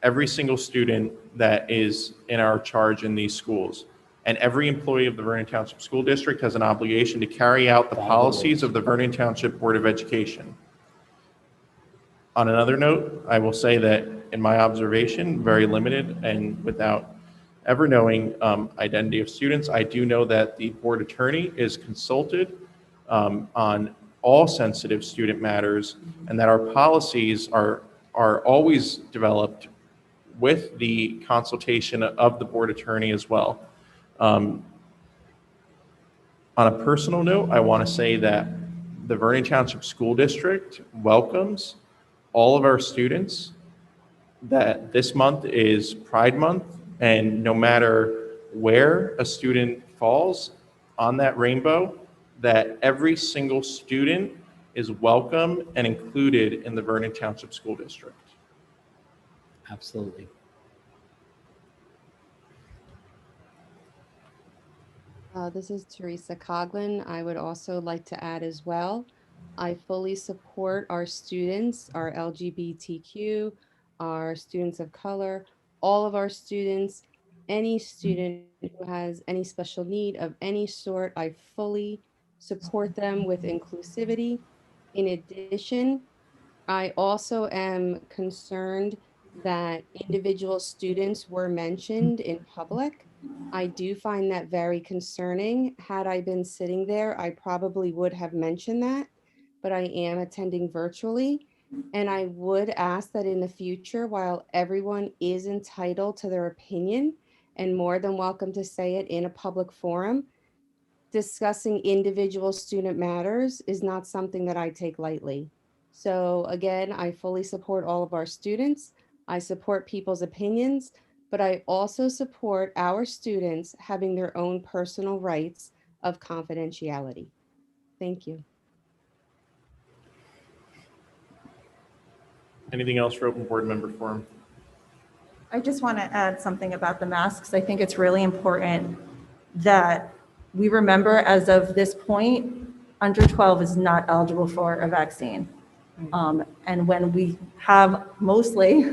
every single student that is in our charge in these schools. And every employee of the Vernon Township School District has an obligation to carry out the policies of the Vernon Township Board of Education. On another note, I will say that in my observation, very limited and without ever knowing identity of students, I do know that the board attorney is consulted on all sensitive student matters, and that our policies are always developed with the consultation of the board attorney as well. On a personal note, I want to say that the Vernon Township School District welcomes all of our students, that this month is Pride Month, and no matter where a student falls on that rainbow, that every single student is welcome and included in the Vernon Township School District. Absolutely. This is Teresa Coughlin. I would also like to add as well, I fully support our students, our LGBTQ, our students of color, all of our students, any student who has any special need of any sort, I fully support them with inclusivity. In addition, I also am concerned that individual students were mentioned in public. I do find that very concerning. Had I been sitting there, I probably would have mentioned that, but I am attending virtually. And I would ask that in the future, while everyone is entitled to their opinion and more than welcome to say it in a public forum, discussing individual student matters is not something that I take lightly. So again, I fully support all of our students. I support people's opinions, but I also support our students having their own personal rights of confidentiality. Thank you. Anything else for open board member forum? I just want to add something about the masks. I think it's really important that we remember, as of this point, under 12 is not eligible for a vaccine. And when we have mostly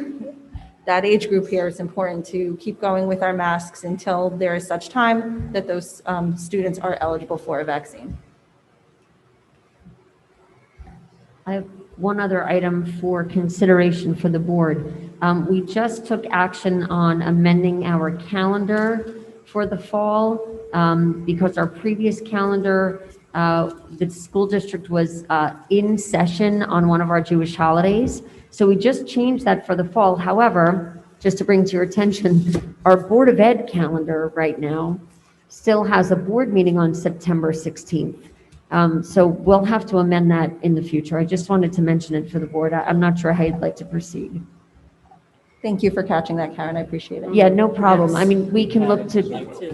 that age group here, it's important to keep going with our masks until there is such time that those students are eligible for a vaccine. I have one other item for consideration for the board. We just took action on amending our calendar for the fall because our previous calendar, the school district was in session on one of our Jewish holidays. So we just changed that for the fall. However, just to bring to your attention, our Board of Ed calendar right now still has a board meeting on September 16th. So we'll have to amend that in the future. I just wanted to mention it for the board. I'm not sure how you'd like to proceed. Thank you for catching that, Karen. I appreciate it. Yeah, no problem. Yes. I mean, we can look to,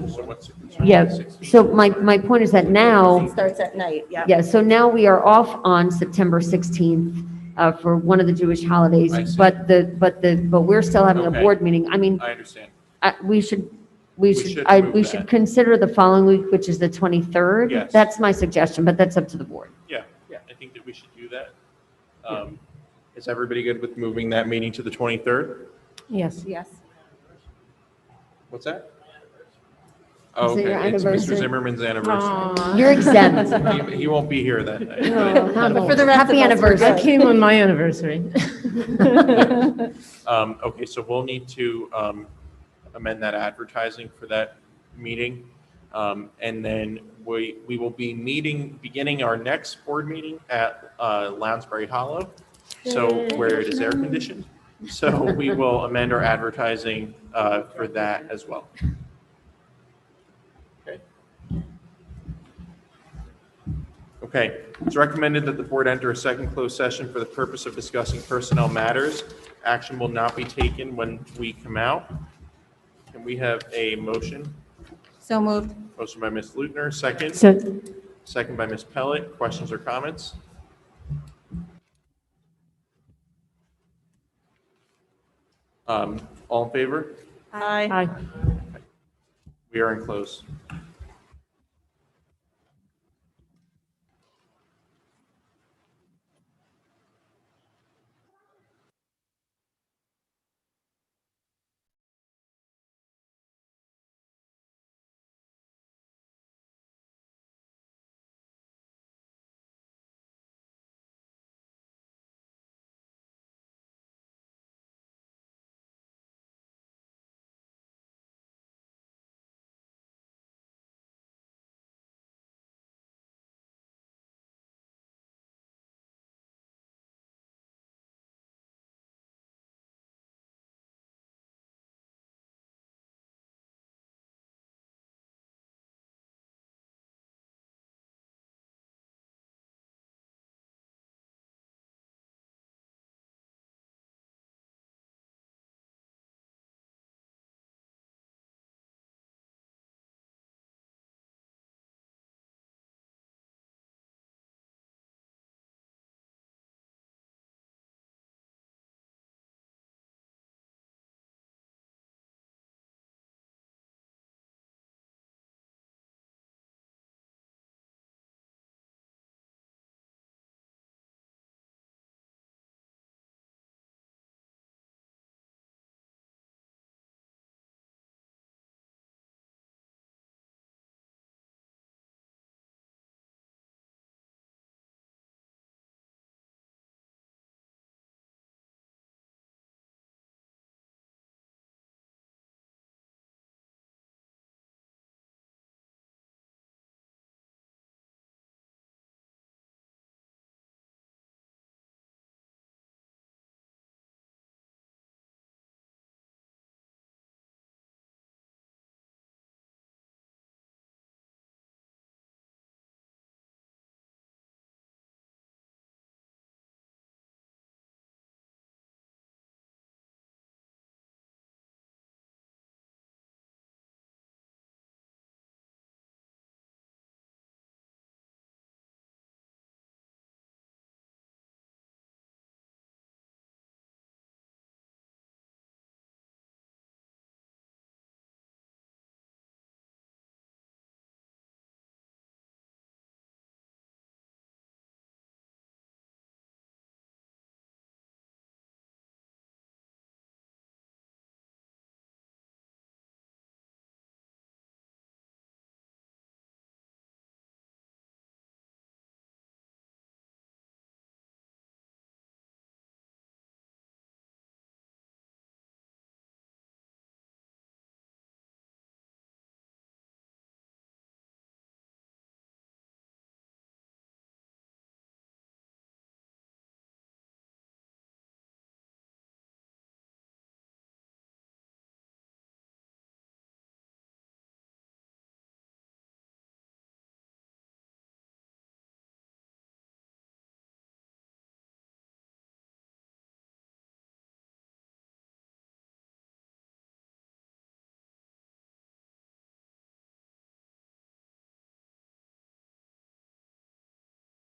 So what's yeah. So my point is that now, It starts at night, yeah. yeah, so now we are off on September 16th for one of the Jewish holidays, I see. but we're still having a Okay. board meeting. I mean, I understand. we should should move that. consider the following week, which is the 23rd. Yes. That's my suggestion, but that's up to the board. Yeah, I think that we should do that. Is everybody good with moving that meeting to the 23rd? Yes. Yes. What's that? Oh, Is it okay, your it's Mr. anniversary? Zimmerman's anniversary. You're exempt. He won't be here that night. But For the rest happy of us, we're anniversary. good. I came on my anniversary. Okay, so we'll need to amend that advertising for that meeting. And then we will be beginning our next board meeting at Lounsbury Hollow, so where it is air conditioned. So we will amend our advertising for that as well. Okay, it's recommended that the board enter a second closed session for the purpose of discussing personnel matters. Action will not be taken when we come out. Can we have a motion? So moved. Motion by Ms. Lutner, second. Second by Ms. Pellet. Questions or comments? All in favor? Aye. We are in close.